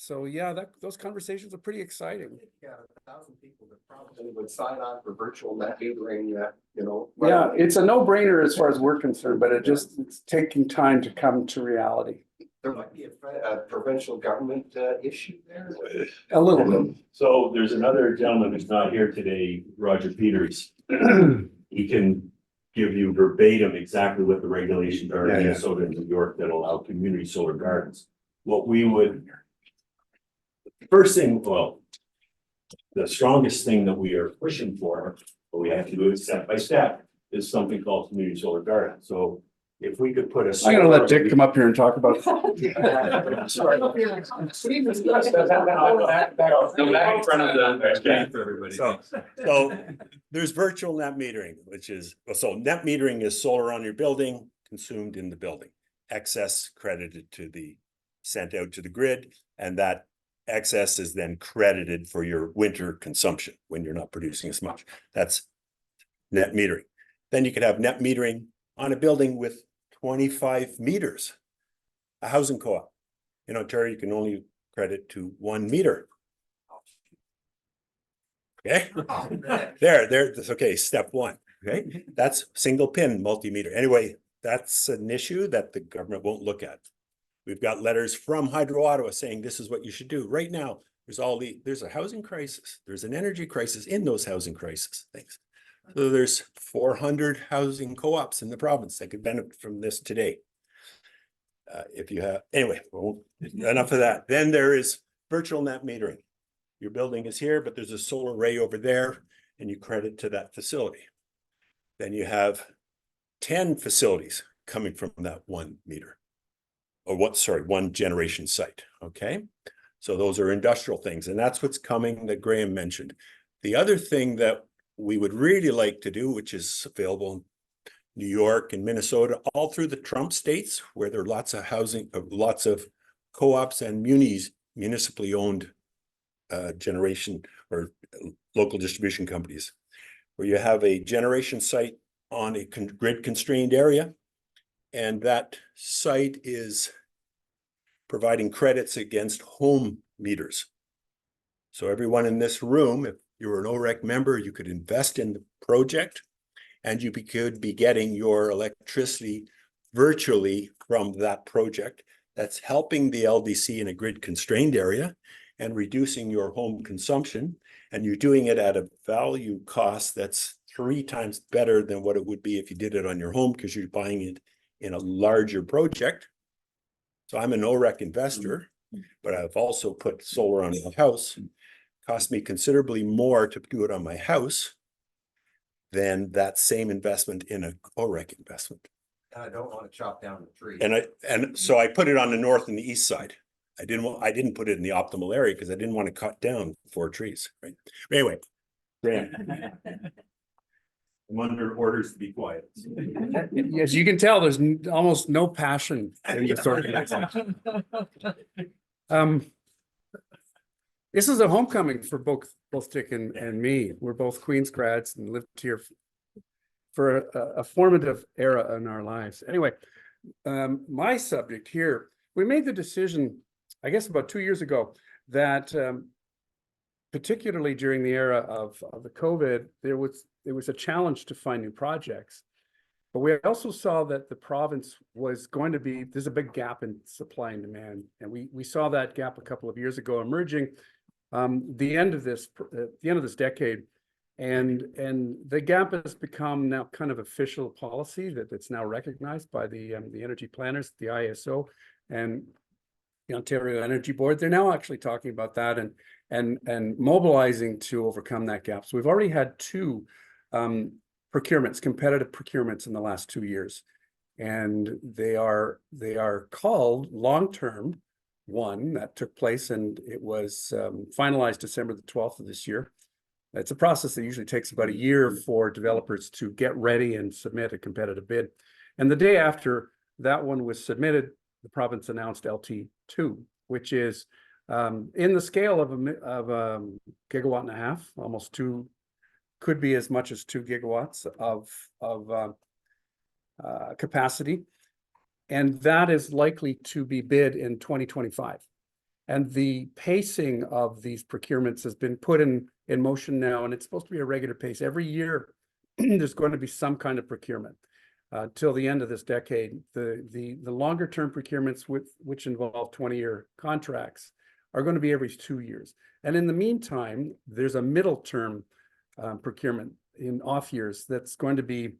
So yeah, those conversations are pretty exciting. Yeah, 1,000 people that probably would sign on for virtual net metering, you know. Yeah, it's a no-brainer as far as we're concerned, but it's taking time to come to reality. There might be a provincial government issue there. A little bit. So there's another gentleman who's not here today, Roger Peters. He can give you verbatim exactly what the regulations are in Minnesota and New York that allow community solar gardens. What we would, first thing, well, the strongest thing that we are pushing for, but we have to do it step by step, is something called community solar garden. So if we could put a. I'm gonna let Dick come up here and talk about it. So there's virtual net metering, which is, so net metering is solar on your building, consumed in the building. Excess credited sent out to the grid, and that excess is then credited for your winter consumption when you're not producing as much. That's net metering. Then you could have net metering on a building with 25 meters. A housing co-op. In Ontario, you can only credit to 1 meter. Okay, that's okay, step 1. Okay, that's single pin multimeter. Anyway, that's an issue that the government won't look at. We've got letters from Hydro Ottawa saying this is what you should do. Right now, there's a housing crisis. There's an energy crisis in those housing crisis things. So there's 400 housing co-ops in the province that could benefit from this today. If you have, anyway, well, enough of that. Then there is virtual net metering. Your building is here, but there's a solar array over there, and you credit to that facility. Then you have 10 facilities coming from that 1 meter. Or 1 generation site, okay? So those are industrial things, and that's what's coming that Graham mentioned. The other thing that we would really like to do, which is available in New York and Minnesota, all through the Trump states, where there are lots of housing, lots of co-ops and municipally owned generation or local distribution companies, where you have a generation site on a grid constrained area, and that site is providing credits against home meters. So everyone in this room, if you're an OREC member, you could invest in the project, and you could be getting your electricity virtually from that project. That's helping the LDC in a grid constrained area and reducing your home consumption. And you're doing it at a value cost that's 3 times better than what it would be if you did it on your home, because you're buying it in a larger project. So I'm an OREC investor, but I've also put solar on my house. It cost me considerably more to do it on my house than that same investment in an OREC investment. And I don't want to chop down the tree. And so I put it on the north and the east side. I didn't put it in the optimal area because I didn't want to cut down 4 trees, right? But anyway, Graham. I'm under orders to be quiet. As you can tell, there's almost no passion in this organization. This is a homecoming for both Dick and me. We're both Queens grads and lived here for a formative era in our lives. Anyway, my subject here, we made the decision, I guess about 2 years ago, that particularly during the era of the COVID, there was a challenge to find new projects. But we also saw that the province was going to be, there's a big gap in supply and demand. And we saw that gap a couple of years ago emerging the end of this decade. And the gap has become now kind of official policy that's now recognized by the energy planners, the ISO and the Ontario Energy Board. They're now actually talking about that and mobilizing to overcome that gap. So we've already had two competitive procurements in the last 2 years. And they are called long-term. One that took place and it was finalized December the 12th of this year. It's a process that usually takes about a year for developers to get ready and submit a competitive bid. And the day after that one was submitted, the province announced LT2, which is in the scale of a gigawatt and a half, almost two, could be as much as 2 gigawatts of capacity. And that is likely to be bid in 2025. And the pacing of these procurements has been put in motion now, and it's supposed to be a regular pace. Every year, there's going to be some kind of procurement till the end of this decade. The longer term procurements which involve 20-year contracts are going to be every 2 years. And in the meantime, there's a middle term procurement in off years that's going to be,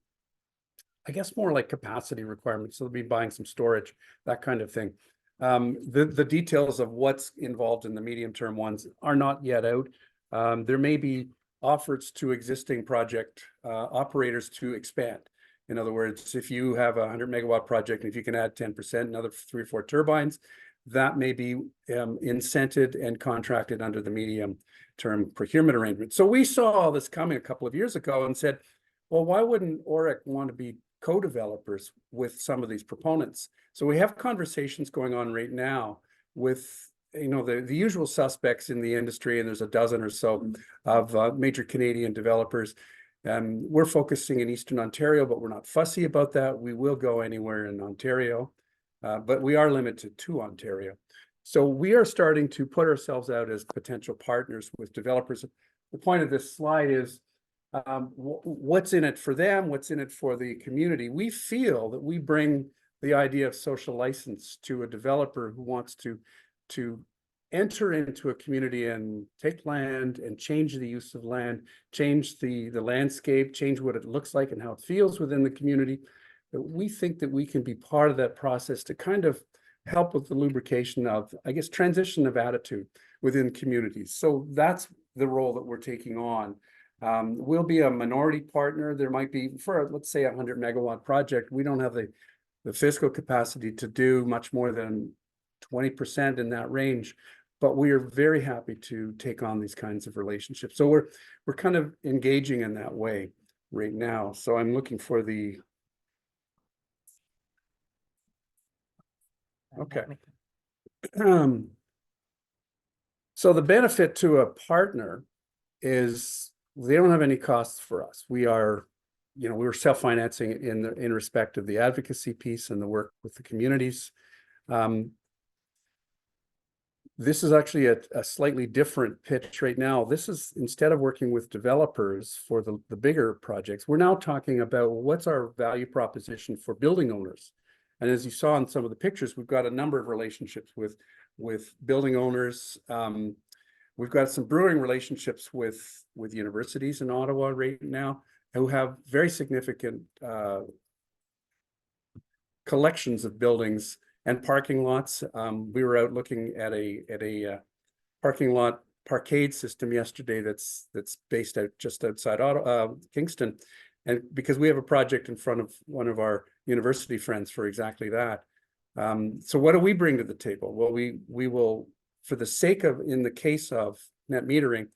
I guess, more like capacity requirements. So they'll be buying some storage, that kind of thing. The details of what's involved in the medium term ones are not yet out. There may be offers to existing project operators to expand. In other words, if you have a 100 megawatt project, and if you can add 10%, another 3 or 4 turbines, that may be incented and contracted under the medium term procurement arrangement. So we saw all this coming a couple of years ago and said, well, why wouldn't OREC want to be co-developers with some of these proponents? So we have conversations going on right now with, the usual suspects in the industry, and there's a dozen or so of major Canadian developers. We're focusing in Eastern Ontario, but we're not fussy about that. We will go anywhere in Ontario, but we are limited to Ontario. So we are starting to put ourselves out as potential partners with developers. The point of this slide is, what's in it for them, what's in it for the community. We feel that we bring the idea of social license to a developer who wants to enter into a community and take land and change the use of land, change the landscape, change what it looks like and how it feels within the community. But we think that we can be part of that process to kind of help with the lubrication of, I guess, transition of attitude within communities. So that's the role that we're taking on. We'll be a minority partner. There might be, for let's say 100 megawatt project, we don't have the fiscal capacity to do much more than 20% in that range, but we are very happy to take on these kinds of relationships. So we're kind of engaging in that way right now. So I'm looking for the, okay. So the benefit to a partner is they don't have any costs for us. We are, we're self-financing in respect of the advocacy piece and the work with the communities. This is actually a slightly different pitch right now. This is, instead of working with developers for the bigger projects, we're now talking about what's our value proposition for building owners. And as you saw in some of the pictures, we've got a number of relationships with building owners. We've got some brewing relationships with universities in Ottawa right now who have very significant collections of buildings and parking lots. We were out looking at a parking lot parkade system yesterday that's based out just outside Ottawa, Kingston, and because we have a project in front of one of our university friends for exactly that. So what do we bring to the table? Well, we will, for the sake of, in the case of net metering,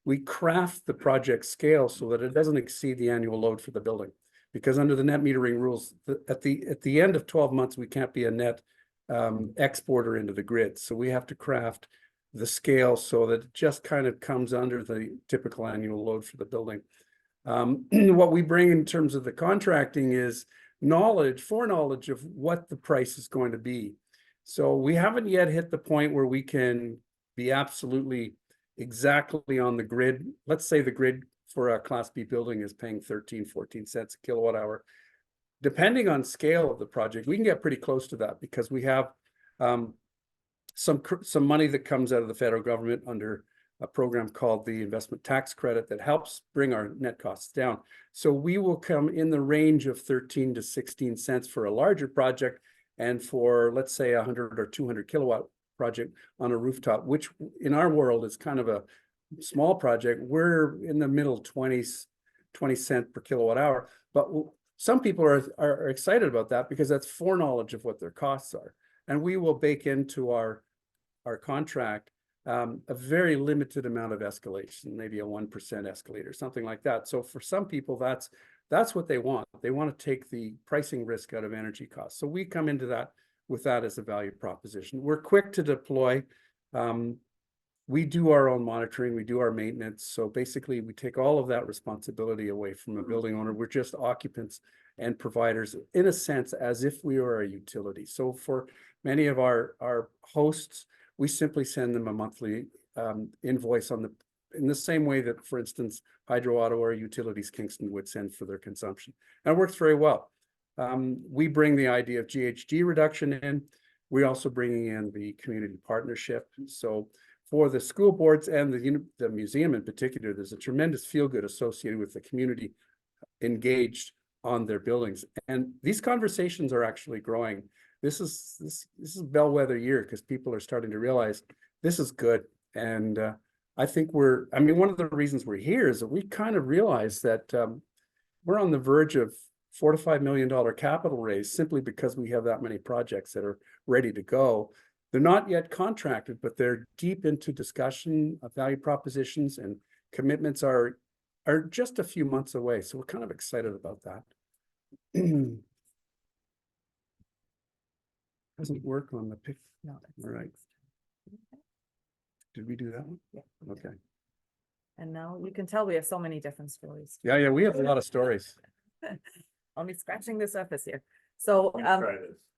we craft the project scale so that it doesn't exceed the annual load for the building. Because under the net metering rules, at the end of 12 months, we can't be a net exporter into the grid. So we have to craft the scale so that it just kind of comes under the typical annual load for the building. What we bring in terms of the contracting is foreknowledge of what the price is going to be. So we haven't yet hit the point where we can be absolutely exactly on the grid. Let's say the grid for a Class B building is paying 13-14 cents a kilowatt hour. Depending on scale of the project, we can get pretty close to that because we have some money that comes out of the federal government under a program called the investment tax credit that helps bring our net costs down. So we will come in the range of 13 to 16 cents for a larger project, and for, let's say, 100 or 200 kilowatt project on a rooftop, which in our world is kind of a small project, we're in the middle 20s, 20 cents per kilowatt hour. But some people are excited about that because that's foreknowledge of what their costs are. And we will bake into our contract a very limited amount of escalation, maybe a 1% escalator, something like that. So for some people, that's what they want. They want to take the pricing risk out of energy costs. So we come into that with that as a value proposition. We're quick to deploy. We do our own monitoring, we do our maintenance. So basically we take all of that responsibility away from a building owner. We're just occupants and providers in a sense, as if we were a utility. So for many of our hosts, we simply send them a monthly invoice in the same way that, for instance, Hydro Ottawa or Utilities Kingston would send for their consumption. And it works very well. We bring the idea of GHG reduction in. We're also bringing in the community partnership. So for the school boards and the museum in particular, there's a tremendous feel-good associated with the community engaged on their buildings. And these conversations are actually growing. This is bellwether year because people are starting to realize this is good. And I think one of the reasons we're here is that we kind of realize that we're on the verge of $4 to $5 million capital raise simply because we have that many projects that are ready to go. They're not yet contracted, but they're deep into discussion of value propositions, and commitments are just a few months away. So we're kind of excited about that. Doesn't work on the pic. No. All right. Did we do that one? Yeah. Okay. And now you can tell we have so many different stories. Yeah, we have a lot of stories. Only scratching the surface here. So,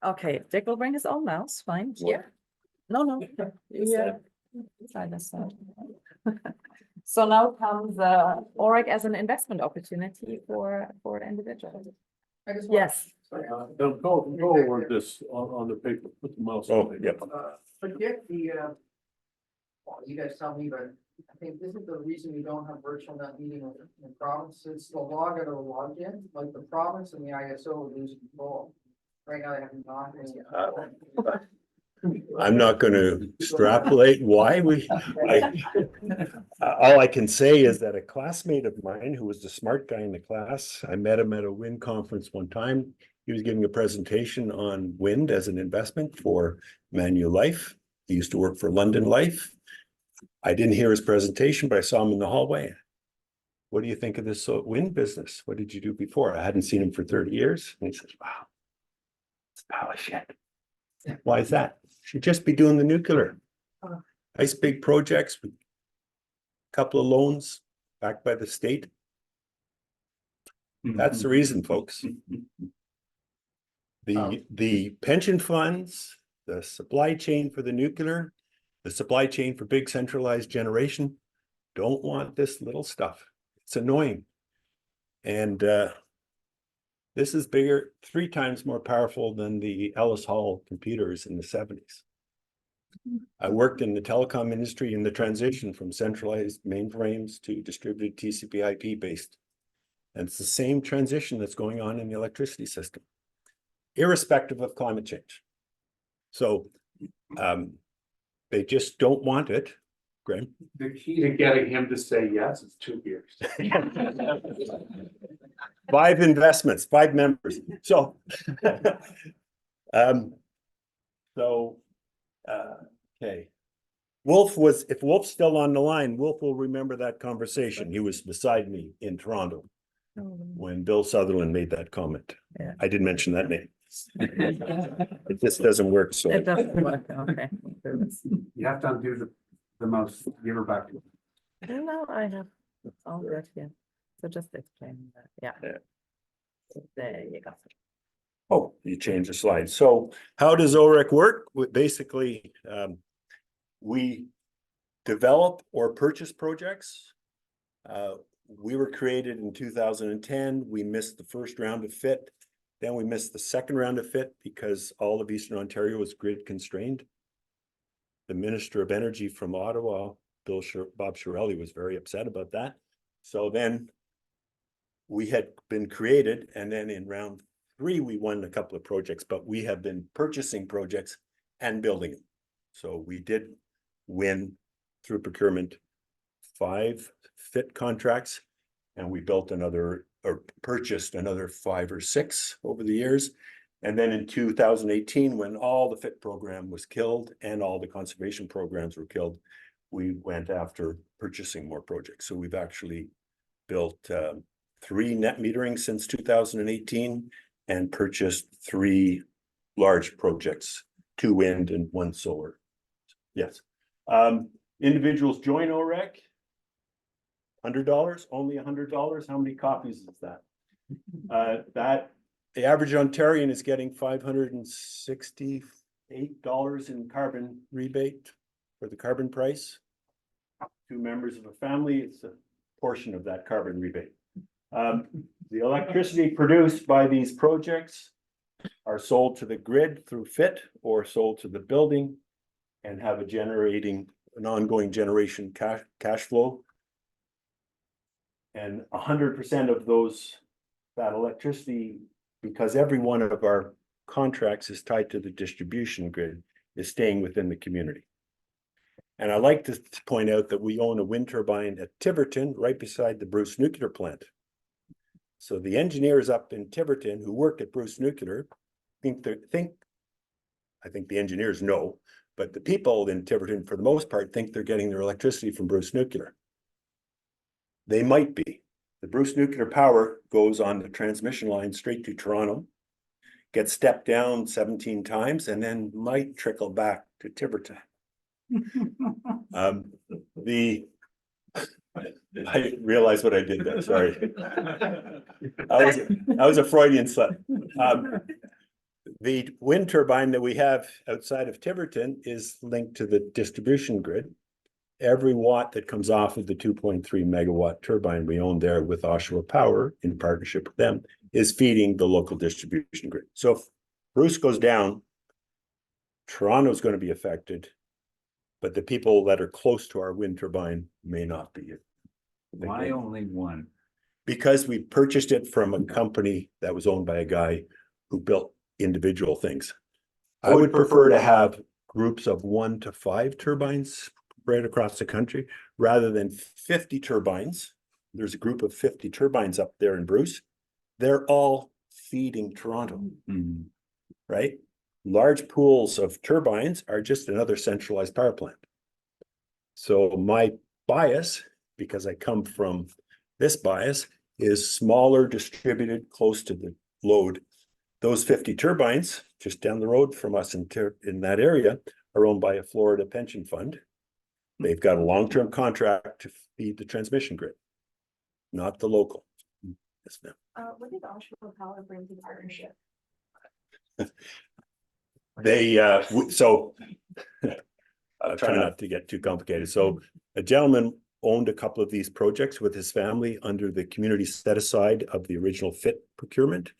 okay, Dick will bring his own mouse, fine. Yeah. No. Yeah. Try this out. So now comes OREC as an investment opportunity for individuals. Yes. Go over this on the paper, put the mouse. Oh, yeah. Forget well, you guys tell me, but I think this is the reason we don't have virtual net meeting in the province. It's the log out of login, like the province and the ISO lose control. Right now, they have not. I'm not going to extrapolate why all I can say is that a classmate of mine who was the smart guy in the class, I met him at a wind conference one time. He was giving a presentation on wind as an investment for Manulife. He used to work for London Life. I didn't hear his presentation, but I saw him in the hallway. What do you think of this wind business? What did you do before? I hadn't seen him for 30 years. And he says, wow, it's a pile of shit. Why is that? Should just be doing the nuclear. Nice big projects with a couple of loans backed by the state. That's the reason, folks. The pension funds, the supply chain for the nuclear, the supply chain for big centralized generation don't want this little stuff. It's annoying. And this is bigger, 3 times more powerful than the Ellis Hall computers in the 70s. I worked in the telecom industry in the transition from centralized mainframes to distributed TCP/IP based. And it's the same transition that's going on in the electricity system, irrespective of climate change. So they just don't want it. Graham? The key to getting him to say yes is 2 years. 5 investments, 5 members. So, okay. if Wolf's still on the line, Wolf will remember that conversation. He was beside me in Toronto when Bill Sutherland made that comment. Yeah. I didn't mention that name. It just doesn't work, so. It doesn't work, okay. You have to undo the mouse, give her back. No, I have all good here. So just explain that, yeah. There you go. Oh, you changed the slide. So how does OREC work? Basically, we develop or purchase projects. We were created in 2010. We missed the first round of FIT. Then we missed the second round of FIT because all of Eastern Ontario was grid constrained. The Minister of Energy from Ottawa, Bob Shirelli, was very upset about that. So then we had been created, and then in round 3, we won a couple of projects, but we have been purchasing projects and building them. So we did win through procurement 5 FIT contracts, and we built another or purchased another 5 or 6 over the years. And then in 2018, when all the FIT program was killed and all the conservation programs were killed, we went after purchasing more projects. So we've actually built 3 net metering since 2018 and purchased 3 large projects, 2 wind and 1 solar. Yes. Individuals join OREC. $100, only $100. How many copies is that? The average Ontarian is getting $568 in carbon rebate for the carbon price. 2 members of a family, it's a portion of that carbon rebate. The electricity produced by these projects are sold to the grid through FIT or sold to the building and have an ongoing generation cash flow. And 100% of that electricity, because every one of our contracts is tied to the distribution grid, is staying within the community. And I like to point out that we own a wind turbine at Tiverton, right beside the Bruce nuclear plant. So the engineers up in Tiverton who work at Bruce Nuclear I think the engineers know, but the people in Tiverton, for the most part, think they're getting their electricity from Bruce Nuclear. They might be. The Bruce Nuclear power goes on the transmission line straight to Toronto, gets stepped down 17 times, and then might trickle back to Tiverton. I realized what I did there, sorry. That was a Freudian slip. The wind turbine that we have outside of Tiverton is linked to the distribution grid. Every watt that comes off of the 2.3 megawatt turbine we own there with Oshawa Power in partnership with them is feeding the local distribution grid. So if Bruce goes down, Toronto's going to be affected, but the people that are close to our wind turbine may not be. Why only one? Because we purchased it from a company that was owned by a guy who built individual things. I would prefer to have groups of 1 to 5 turbines spread across the country rather than 50 turbines. There's a group of 50 turbines up there in Bruce. They're all feeding Toronto, right? Large pools of turbines are just another centralized power plant. So my bias, because I come from this bias, is smaller, distributed, close to the load. Those 50 turbines just down the road from us in that area are owned by a Florida pension fund. They've got a long-term contract to feed the transmission grid, not the local. Yes, ma'am. What did Oshawa Power bring to the partnership? I'll try not to get too complicated. So a gentleman owned a couple of these projects with his family under the community set aside of the original FIT procurement.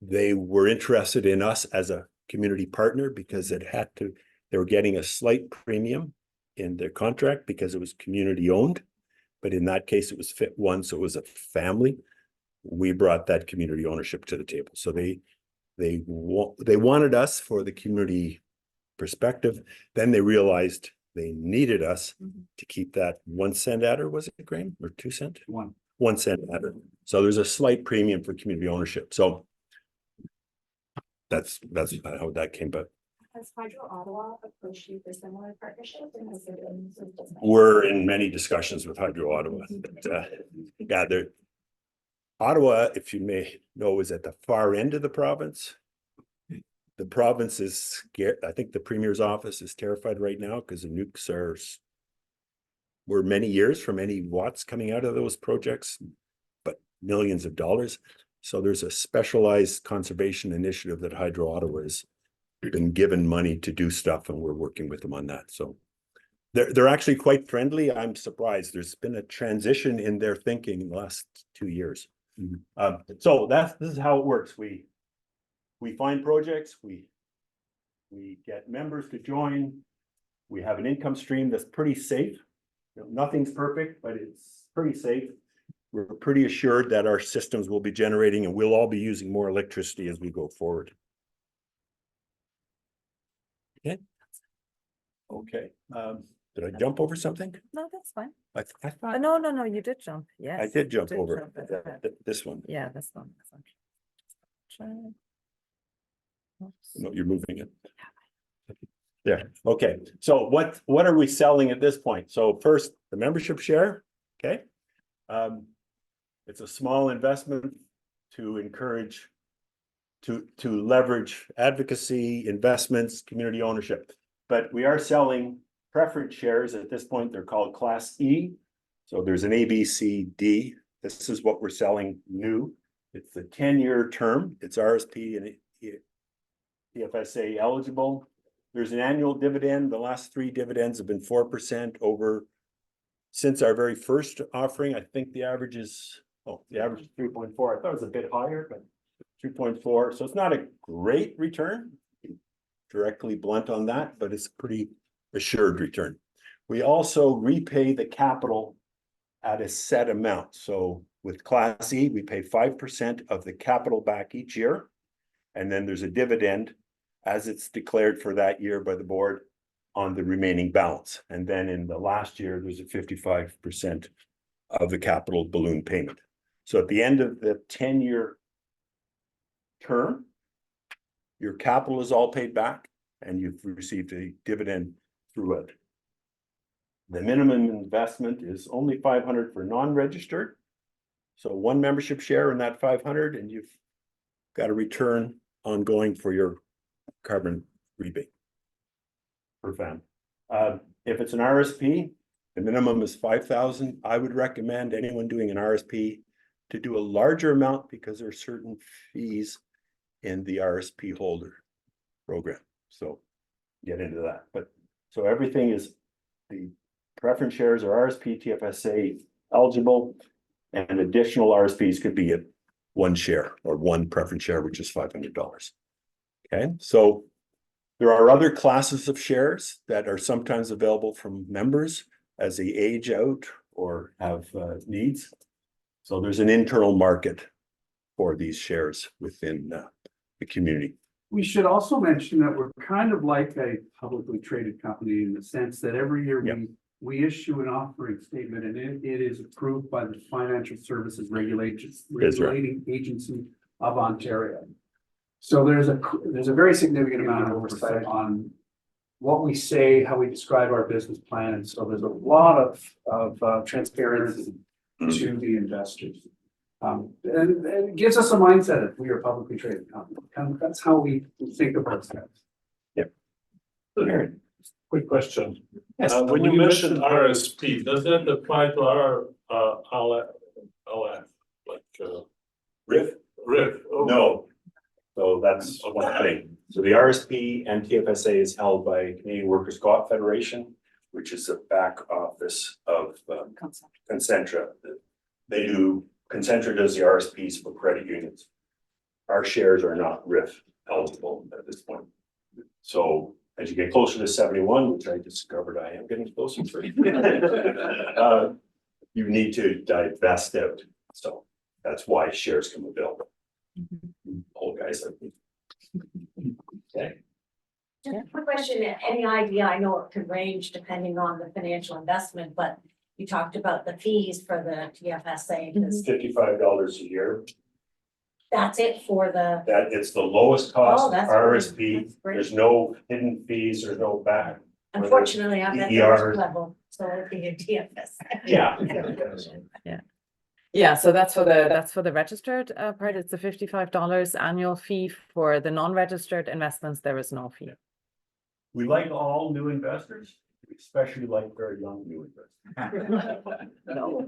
They were interested in us as a community partner because they were getting a slight premium in their contract because it was community owned. But in that case, it was FIT 1, so it was a family. We brought that community ownership to the table. So they wanted us for the community perspective. Then they realized they needed us to keep that 1 cent adder, was it, Graham, or 2 cent? 1 cent adder. So there's a slight premium for community ownership. So that's how that came about. Has Has Hydro Ottawa approached you for similar partnerships and has there been some discussion? We're in many discussions with Hydro Ottawa, but yeah, they're Ottawa, if you may know, is at the far end of the province. The province is scared. I think the premier's office is terrified right now because the nukes were many years from any watts coming out of those projects, but millions of dollars. So there's a specialized conservation initiative that Hydro Ottawa has been given money to do stuff, and we're working with them on that. So they're actually quite friendly. I'm surprised. There's been a transition in their thinking in the last 2 years. So this is how it works. We find projects, we get members to join. We have an income stream that's pretty safe. You know, nothing's perfect, but it's pretty safe. We're pretty assured that our systems will be generating and we'll all be using more electricity as we go forward. Okay. Okay. Did I jump over something? No, that's fine. I thought No, you did jump. Yes. I did jump you over jump this one. Yeah, this one. No, you're moving it. Yeah, okay. So what are we selling at this point? So first, the membership share, okay? It's a small investment to encourage, to leverage advocacy, investments, community ownership. But we are selling preference shares at this point. They're called Class E. So there's an A, B, C, D. This is what we're selling new. It's a 10-year term. It's RSP and TFSA eligible. There's an annual dividend. The last 3 dividends have been 4% over since our very first offering. I think the average is, the average is 3.4. I thought it was a bit higher, but 3.4. So it's not a great return, directly blunt on that, but it's a pretty assured return. We also repay the capital at a set amount. So with Class E, we pay 5% of the capital back each year. And then there's a dividend as it's declared for that year by the board on the remaining balance. And then in the last year, there's a 55% of the capital balloon payment. So at the end of the 10-year term, your capital is all paid back and you've received a dividend through it. The minimum investment is only 500 for non-registered. So 1 membership share in that 500 and you've got a return ongoing for your carbon rebate per family. If it's an RSP, the minimum is 5,000. I would recommend anyone doing an RSP to do a larger amount because there are certain fees in the RSP holder program. So get into that. But so everything is, the preference shares are RSP, TFSA eligible, and additional RSPs could be at 1 share or 1 preference share, which is $500. Okay, so there are other classes of shares that are sometimes available from members as they age out or have needs. So there's an internal market for these shares within the community. We should also mention that we're kind of like a publicly traded company in the sense that every year we issue an offering statement and it is approved by the Financial Services Regulating Agency of Ontario. So there's a very significant amount of oversight on what we say, how we describe our business plan. And so there's a lot of transparency to the investors. And it gives us a mindset if we are a publicly traded company. That's how we think of ourselves. Yep. Quick question. Yes. When you mentioned RSP, does that apply to our LF, like RIF? RIF? Oh. No. So that's one thing. So the RSP and TFSA is held by Canadian Workers' Co-op Federation, which is a back office of Concentra. Concentra does the RSPs for credit unions. Our shares are not RIF eligible at this point. So as you get closer to 71, which I discovered I am getting closer to, you need to divest out. So that's why shares come available. Old guys like me. Okay. Just a quick question, any idea, I know it could range depending on the financial investment, but you talked about the fees for the TFSA. $55 a year. That's it for the, That it's the lowest cost that's RSP. great, that's great. There's no hidden fees, there's no back. unfortunately, I'm at the ERs. risk level, so it'd be a DFS. Yeah. Yeah, so that's for the registered part. It's a $55 annual fee. For the non-registered investments, there is no fee. We like all new investors, we especially like very young new investors. No.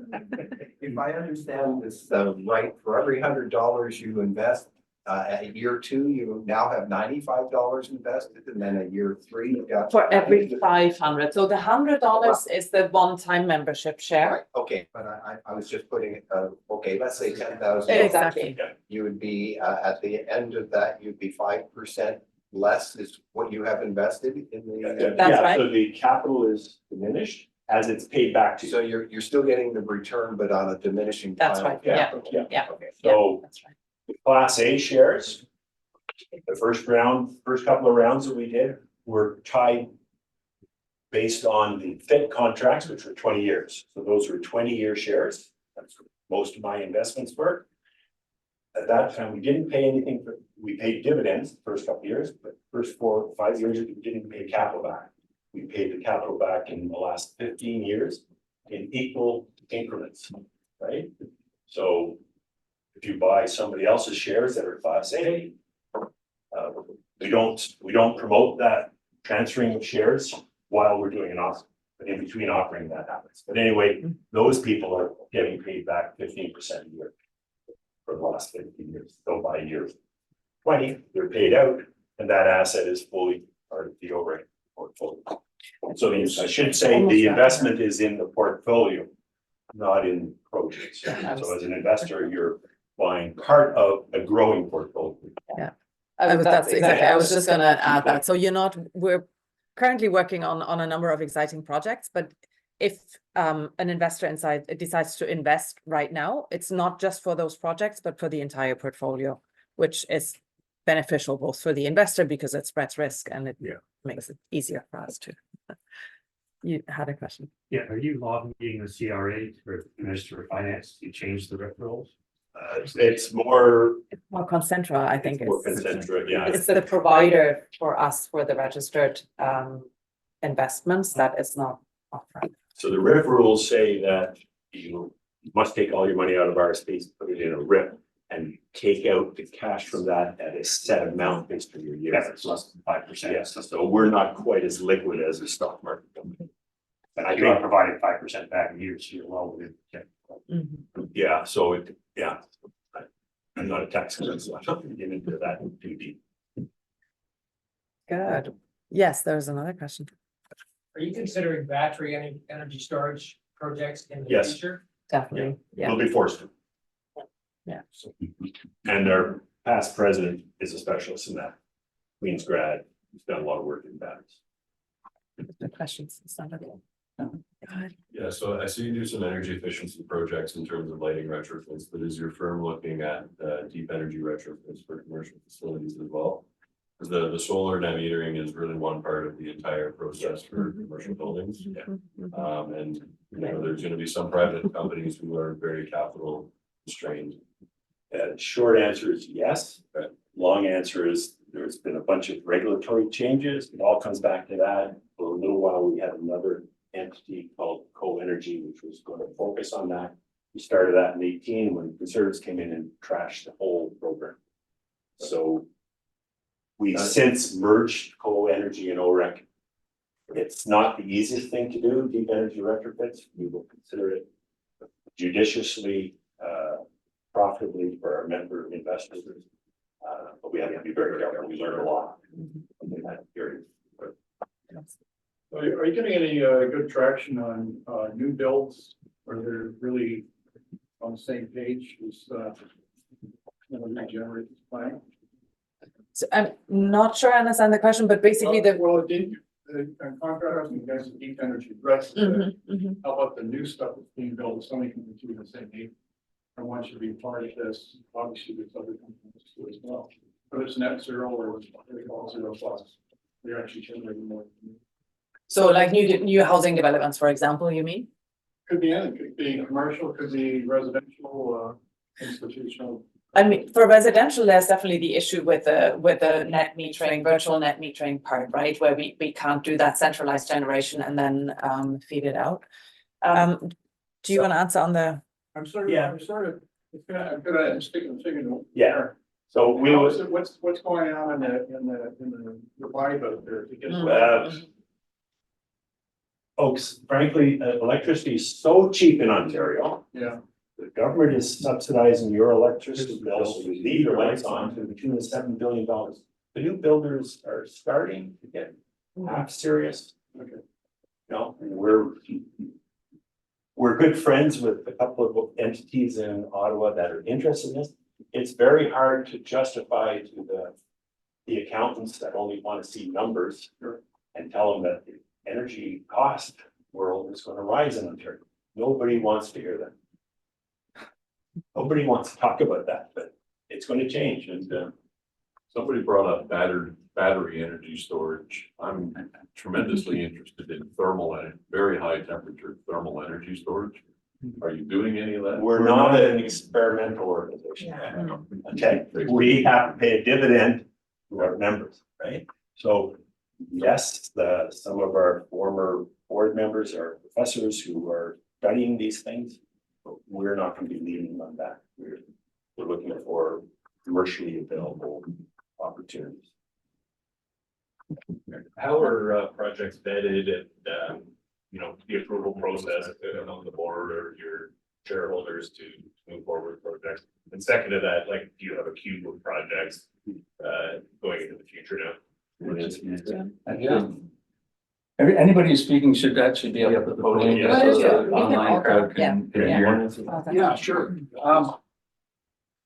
If I understand this right, for every $100 you invest, at year 2, you now have $95 invested, and then at year 3, you've got. For every 500. So the $100 is the one-time membership share. Right, okay, but I was just putting it, okay, let's say 10,000. Exactly. You would be, at the end of that, you'd be 5% less is what you have invested in the. That's right. So the capital is diminished as it's paid back to you. So you're still getting the return, but on a diminishing. That's pile. right. Yeah. Yeah. Okay. So That's right. the Class A shares, the first couple of rounds that we did were tied based on the FIT contracts, which were 20 years. So those were 20-year shares. That's what most of my investments were. At that time, we didn't pay anything we paid dividends the first couple of years, but first 4 or 5 years, we didn't pay capital back. We paid the capital back in the last 15 years in equal increments, right? So if you buy somebody else's shares that are Class A, we don't promote that transferring of shares while we're doing an offering, but in between offering that happens. But anyway, those people are getting paid back 15% a year for the last 15 years. So by year 20, they're paid out, and that asset is fully part of the OREC portfolio. So I should say the investment is in the portfolio, not in projects. So as an investor, you're buying part of a growing portfolio. Yeah. That's exactly. I was just gonna add that. So we're currently working on a number of exciting projects, but if an investor decides to invest right now, it's not just for those projects, but for the entire portfolio, which is beneficial both for the investor because it spreads risk and it makes it easier for us to. You had a question. Yeah, are you lobbying the CRA or Minister of Finance to change the RIP rules? It's more Concentra, I think. More Concentra, yeah. It's the provider for us for the registered investments that is not upfront. So the RIP rules say that you must take all your money out of RSPs, put it in a RIP, and take out the cash from that at a set amount based on your year. Yes, it's less than 5%. Yes, so we're not quite as liquid as a stock market company. And I think provided 5% back in years, you're well within. Yeah, so I'm not a tax expert, so I'm not gonna get into that too deep. Good. Yes, there's another question. Are you considering battery energy storage projects in the Yes. future? Definitely. Yeah. We'll be forced to. Yeah. And our past president is a specialist in that. Queen's grad, he's done a lot of work in batteries. The questions. Somebody. Go ahead. Yeah, so I see you do some energy efficiency projects in terms of lighting retrofits, but is your firm looking at deep energy retrofits for commercial facilities as well? Because the solar net metering is really one part of the entire process for commercial buildings. And you know, there's going to be some private companies who are very capital constrained. Short answer is yes, but long answer is there's been a bunch of regulatory changes. It all comes back to that. For a little while, we had another entity called Co-Energy, which was going to focus on that. We started that in 2018 when Conservatives came in and trashed the whole program. So we since merged Co-Energy and OREC. It's not the easiest thing to do, deep energy retrofits. We will consider it judiciously, profitably for our member investors. But we have to be very careful. We learn a lot in that period. Are you getting any good traction on new builds where they're really on the same page as regenerate this plan? So I'm not sure I understand the question, but basically the contrast you guys with deep energy rest. How about the new stuff that's being built? Somebody can do the same thing. I want you to be part of this. Obviously, there's other companies too as well. But it's net zero or zero plus. They're actually generating more. So like new housing developments, for example, you mean? Could be anything. Could be commercial. Could be residential, institutional. I mean, for residential, there's definitely the issue with the net metering, virtual net metering part, right? Where we can't do that centralized generation and then feed it out. Do you want to answer on the? I'm sorry, Yeah. I'm sorry, I'm gonna stick. Yeah. So we How would, is it- what's going on in the vibe out there? folks, frankly, electricity is so cheap in Ontario. Yeah. The government is subsidizing your electricity bill, so you leave your lights on to the tune of $7 billion. The new builders are starting to get half serious. Okay. You know, and we're good friends with a couple of entities in Ottawa that are interested in this. It's very hard to justify to the accountants that only want to see numbers and tell them that the energy cost world is going to rise in Ontario. Nobody wants to hear that. Nobody wants to talk about that, but it's going to change. And somebody brought up battery energy storage. I'm tremendously interested in thermal and very high temperature thermal energy storage. Are you doing any of that? we're not an experimental organization. Okay, we have to pay a dividend to our members, right? So yes, some of our former board members are professors who are studying these things, but we're not going to be leading on that. We're looking for commercially available opportunities. How are projects vetted and, the approval process on the board or your shareholders to move forward with projects? And second to that, like, do you have a queue of projects going into the future now? Yeah. Anybody who's speaking should actually be up at the podium. Yeah. So Yeah. the online crowd can hear. Yeah, sure.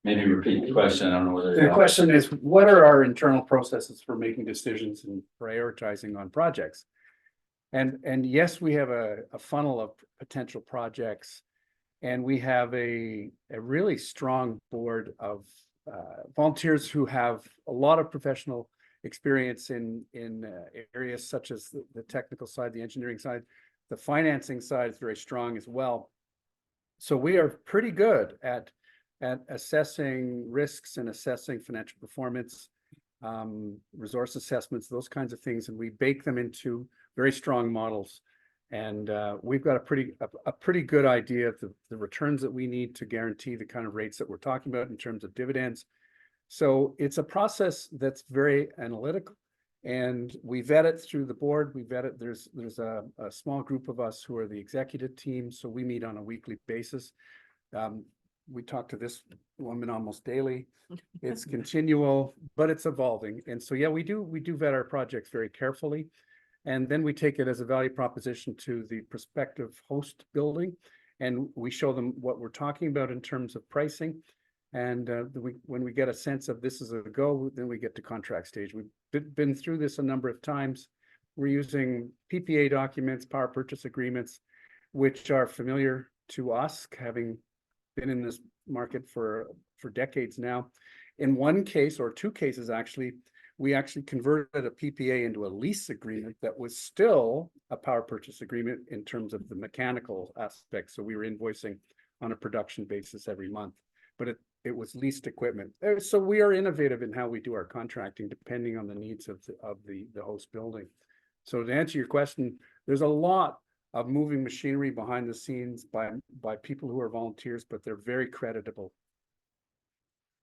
Maybe repeat the question. I don't know whether. The question is, what are our internal processes for making decisions and prioritizing on projects? And yes, we have a funnel of potential projects, and we have a really strong board of volunteers who have a lot of professional experience in areas such as the technical side, the engineering side, the financing side is very strong as well. So we are pretty good at assessing risks and assessing financial performance, resource assessments, those kinds of things, and we bake them into very strong models. And we've got a pretty good idea of the returns that we need to guarantee the kind of rates that we're talking about in terms of dividends. So it's a process that's very analytical, and we vet it through the board. We vet it. There's a small group of us who are the executive team, so we meet on a weekly basis. We talk to this woman almost daily. It's continual, but it's evolving. And so, yeah, we do vet our projects very carefully. And then we take it as a value proposition to the prospective host building. And we show them what we're talking about in terms of pricing. And when we get a sense of this is a go, then we get to contract stage. We've been through this a number of times. We're using PPA documents, power purchase agreements, which are familiar to us, having been in this market for decades now. In one case, or two cases actually, we actually converted a PPA into a lease agreement that was still a power purchase agreement in terms of the mechanical aspects. So we were invoicing on a production basis every month, but it was leased equipment. So we are innovative in how we do our contracting, depending on the needs of the host building. So to answer your question, there's a lot of moving machinery behind the scenes by people who are volunteers, but they're very creditable.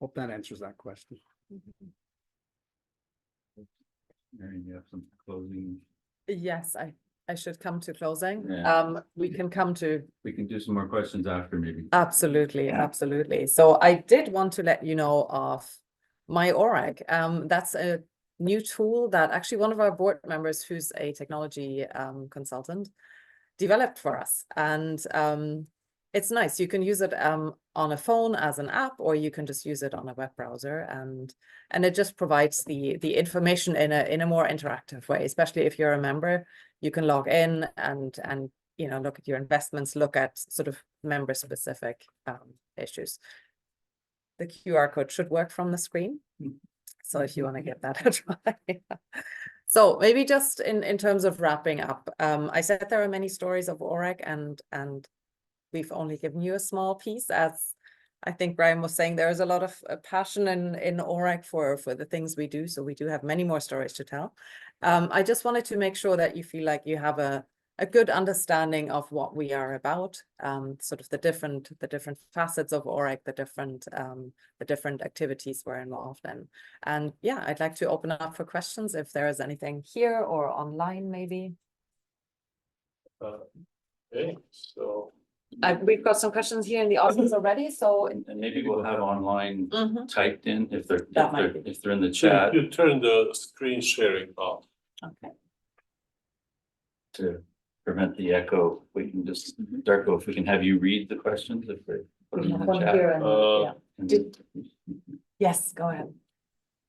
Hope that answers that question. Mary, you have some closing. Yes, I should come to closing. Yeah. We can come to. We can do some more questions after maybe. Absolutely, absolutely. So I did want to let you know of my OREC. That's a new tool that actually one of our board members, who's a technology consultant, developed for us. And it's nice. You can use it on a phone as an app, or you can just use it on a web browser, and it just provides the information in a more interactive way. Especially if you're a member, you can log in and look at your investments, look at sort of member specific issues. The QR code should work from the screen. So if you want to give that a try. So maybe just in terms of wrapping up, I said there are many stories of OREC, and we've only given you a small piece as I think Brian was saying there is a lot of passion in OREC for the things we do. So we do have many more stories to tell. I just wanted to make sure that you feel like you have a good understanding of what we are about, sort of the different facets of OREC, the different activities we're involved in. And yeah, I'd like to open up for questions if there is anything here or online, maybe. Okay, so. We've got some questions here in the audience already, so. And maybe we'll have online Mhm. typed in if they're in the So chat you turn the screen sharing off. Okay. to prevent the echo. We can just, Darko, if we can have you read the questions if they put them in the One chat. here and, yeah. And- Yes, go ahead.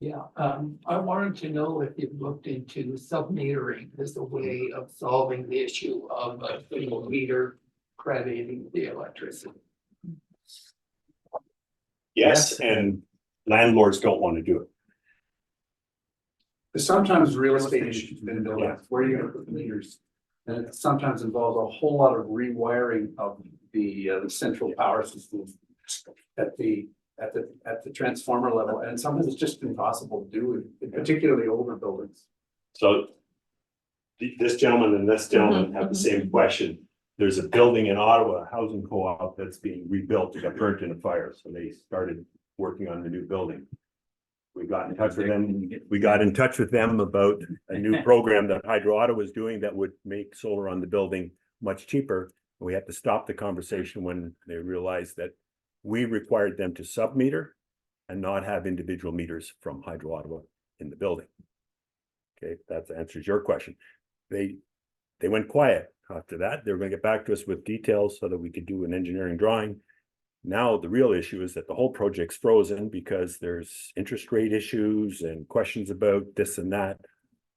Yeah, I wanted to know if you've looked into sub-metering as a way of solving the issue of a single meter crediting the electricity. Yes, and landlords don't want to do it. There's sometimes real estate issues in buildings, where you're gonna put the meters. And it sometimes involves a whole lot of rewiring of the central power system at the transformer level, and sometimes it's just impossible to do, in particularly older buildings. So this gentleman and this gentleman have the same question. There's a building in Ottawa, a housing co-op that's being rebuilt, it got burnt in a fire, so they started working on the new building. We got in touch with them, about a new program that Hydro Ottawa was doing that would make solar on the building much cheaper. We had to stop the conversation when they realized that we required them to sub-meter and not have individual meters from Hydro Ottawa in the building. Okay, that answers your question. They went quiet after that. They were going to get back to us with details so that we could do an engineering drawing. Now, the real issue is that the whole project's frozen because there's interest rate issues and questions about this and that.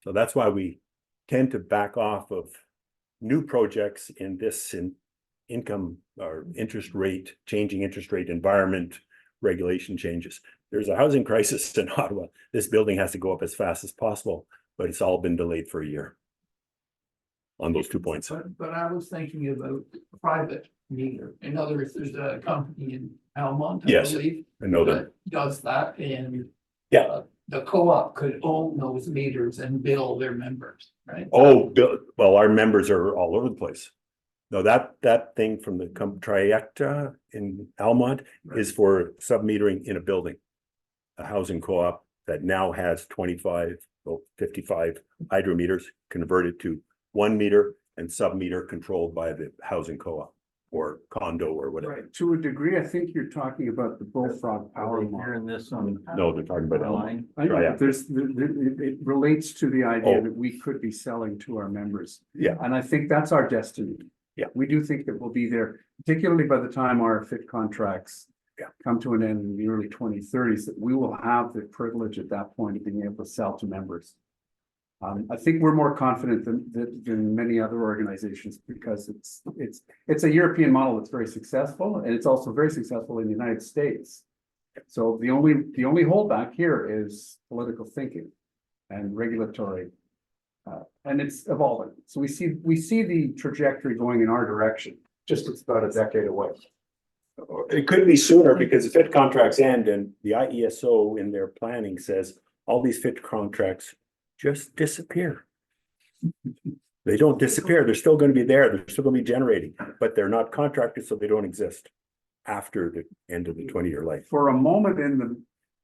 So that's why we tend to back off of new projects in this income or changing interest rate environment, regulation changes. There's a housing crisis in Ottawa. This building has to go up as fast as possible, but it's all been delayed for a year on those 2 points. But I was thinking about private meter. In other words, there's a company in Almont, I Yes, believe. I know that. Does that, and Yeah. the co-op could own those meters and bill their members, right? Oh, well, our members are all over the place. No, that thing from the Trajecta in Almont is for sub-metering in a building. A housing co-op that now has 55 hydrometers converted to 1 meter and sub-meter controlled by the housing co-op or condo or whatever. Right, to a degree, I think you're talking about the Bullfrog Power Model. Hearing this on. No, they're talking about online. I know, Trajecta. but it relates to the idea Oh. that we could be selling to our members. Yeah. And I think that's our destiny. Yeah. We do think that we'll be there, particularly by the time our FIT contracts come to an end in the early 2030s, that we will have the privilege at that point of being able to sell to members. I think we're more confident than many other organizations because it's a European model that's very successful, and it's also very successful in the United States. So the only holdback here is political thinking and regulatory, and it's evolving. So we see the trajectory going in our direction. Just it's about a decade away. It could be sooner because the FIT contracts end and the IESO in their planning says all these FIT contracts just disappear. They don't disappear. They're still going to be there. They're still going to be generating, but they're not contracted, so they don't exist after the end of the 20-year life. For a moment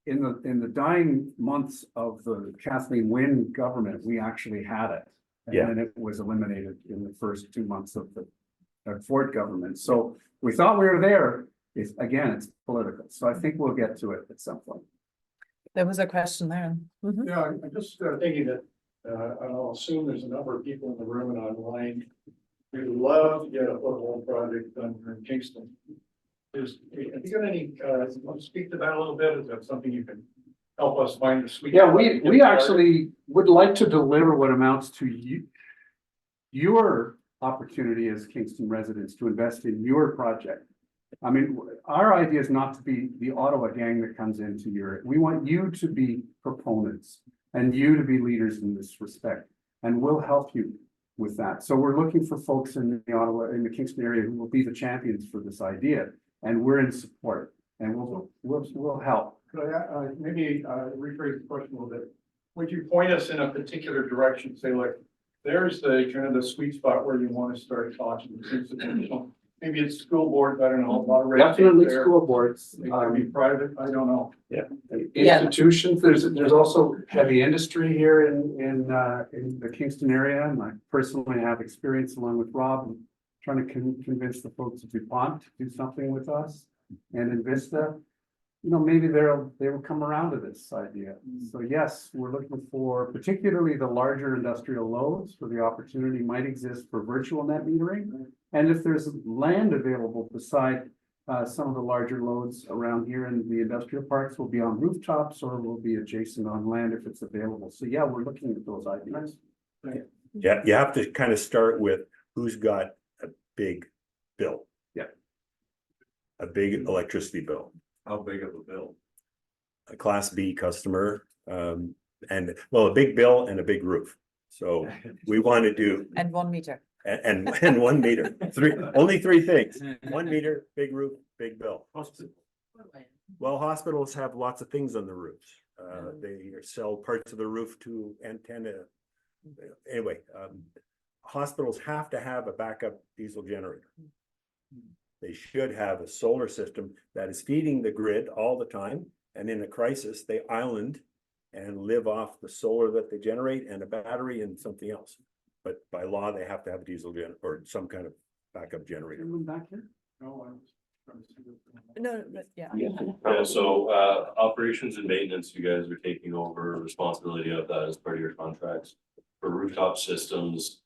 in the dying months of the Kathleen Wynne government, we actually had it. And Yeah. then it was eliminated in the first 2 months of the Ford government. So we thought we were there. It's political. So I think we'll get to it at some point. There was a question there. Yeah, I'm just thinking that, I'll assume there's a number of people in the room and online who'd love to get a football project done here in Kingston. Have you got any, want to speak to that a little bit? Is that something you can help us find the sweet? Yeah, spot to get we started? actually would like to deliver what amounts to your opportunity as Kingston residents to invest in your project. I mean, our idea is not to be the Ottawa gang that comes into your, we want you to be proponents and you to be leaders in this respect, and we'll help you with that. So we're looking for folks in the Kingston area who will be the champions for this idea, and we're in support. and we'll help. Could I, maybe, rephrase the question a little bit? Would you point us in a particular direction, say like, there's the kind of the sweet spot where you want to start talking to institutional? Maybe it's school boards, I don't know, a lot of red tape Definitely there. school boards. It could be private, I don't know. Yeah. Yeah. Institutions, there's also heavy industry here in the Kingston area, and I personally have experience along with Rob in trying to convince the folks at DuPont to do something with us, and in Vista. You know, maybe they will come around to this idea. So yes, we're looking for particularly the larger industrial loads where the opportunity might exist for virtual net metering. And if there's land available beside some of the larger loads around here in the industrial parks, will be on rooftops or will be adjacent on land if it's available. So yeah, we're looking at those ideas. Yeah, you have to kind of start with who's got a big bill. Yeah. A big electricity bill. How big of a bill? A class B customer, and well, a big bill and a big roof. So we want to do, And 1 meter. and 1 meter, only three things: 1 meter, big roof, big bill. Well, hospitals have lots of things on the roofs. They sell parts of the roof to antenna. Anyway, hospitals have to have a backup diesel generator. They should have a solar system that is feeding the grid all the time. And in a crisis, they island and live off the solar that they generate and a battery and something else. But by law, they have to have a diesel gen or some kind of backup generator. Anyone back here? No, I'm trying to see what- No, but yeah. Yeah, so operations and maintenance, you guys are taking over responsibility of that as part of your contracts. For rooftop systems,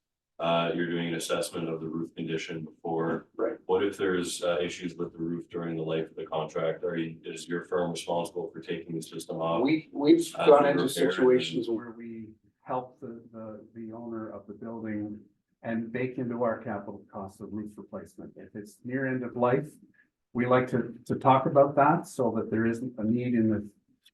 you're doing an assessment of the roof condition before. Right. What if there's issues with the roof during the life of the contract? Is your firm responsible for taking the system off? We've for gone into repair? situations where we help the owner of the building and bake into our capital costs of roof replacement. If it's near end of life, we like to talk about that so that there isn't a need in the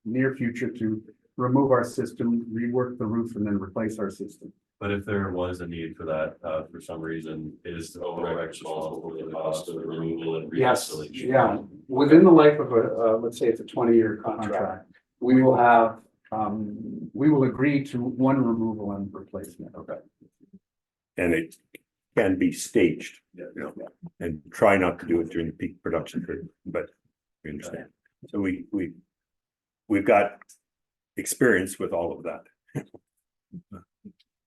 near future to remove our system, rework the roof, and then replace our system. But if there was a need for that, for some reason, is the OREC responsible for the cost of the removal and Yes, reinstallation? yeah, within the life of let's say it's a 20-year contract, we will have, we will agree to one removal and replacement. Okay. And it can be staged, you know, and try not to do it during the peak production period, but we understand. So we've got experience with all of that.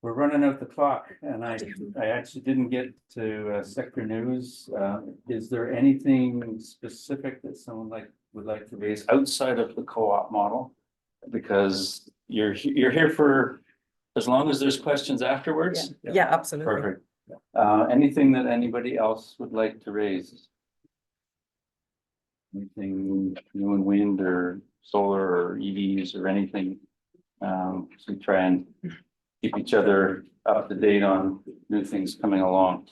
We're running out the clock, and I actually didn't get to sector news. Is there anything specific that someone would like to raise outside of the co-op model? Because you're here for as long as there's questions afterwards. Yeah, absolutely. Perfect. Anything that anybody else would like to raise? Anything new in wind or solar or EVs or anything? So we try and keep each other up to date on new things coming along.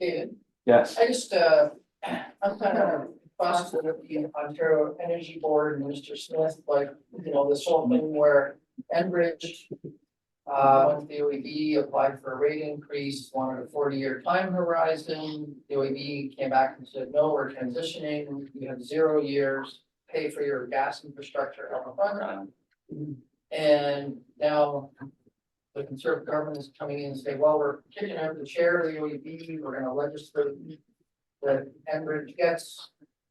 David, Yes. I just, I'm kind of frustrated with the Ontario Energy Board and Mr. Smith, like, you know, this whole thing where Enbridge went to the OEB, applied for a rate increase, wanted a 40-year time horizon. The OEB came back and said, no, we're transitioning, you have 0 years, pay for your gas infrastructure up front. And now the Conservative government is coming in and saying, well, we're kicking out the chair of the OEB, we're gonna legislate that Enbridge gets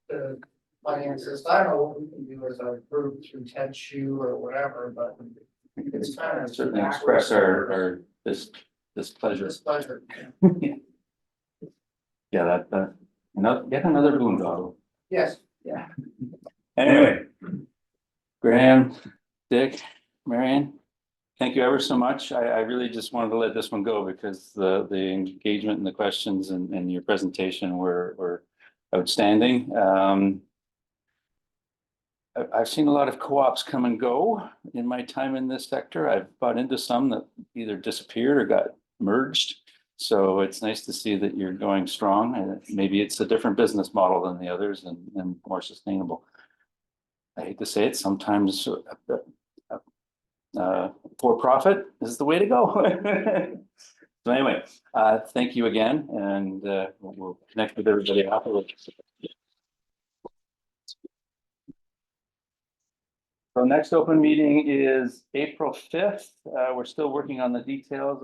the finances. I don't know what we can do as a group through Ted Chu or whatever, but it's kind of. Certainly express our displeasure. Displeasure. Yeah, yet another boondoggle. Yes. Yeah. Anyway, Graham, Dick, Marianne, thank you ever so much. I really just wanted to let this one go because the engagement and the questions and your presentation were outstanding. I've seen a lot of co-ops come and go in my time in this sector. I've bought into some that either disappeared or got merged. So it's nice to see that you're going strong, and maybe it's a different business model than the others and more sustainable. I hate to say it, sometimes for profit is the way to go. So anyway, thank you again, and we'll connect with everybody afterwards. So next open meeting is April 5th. We're still working on the details.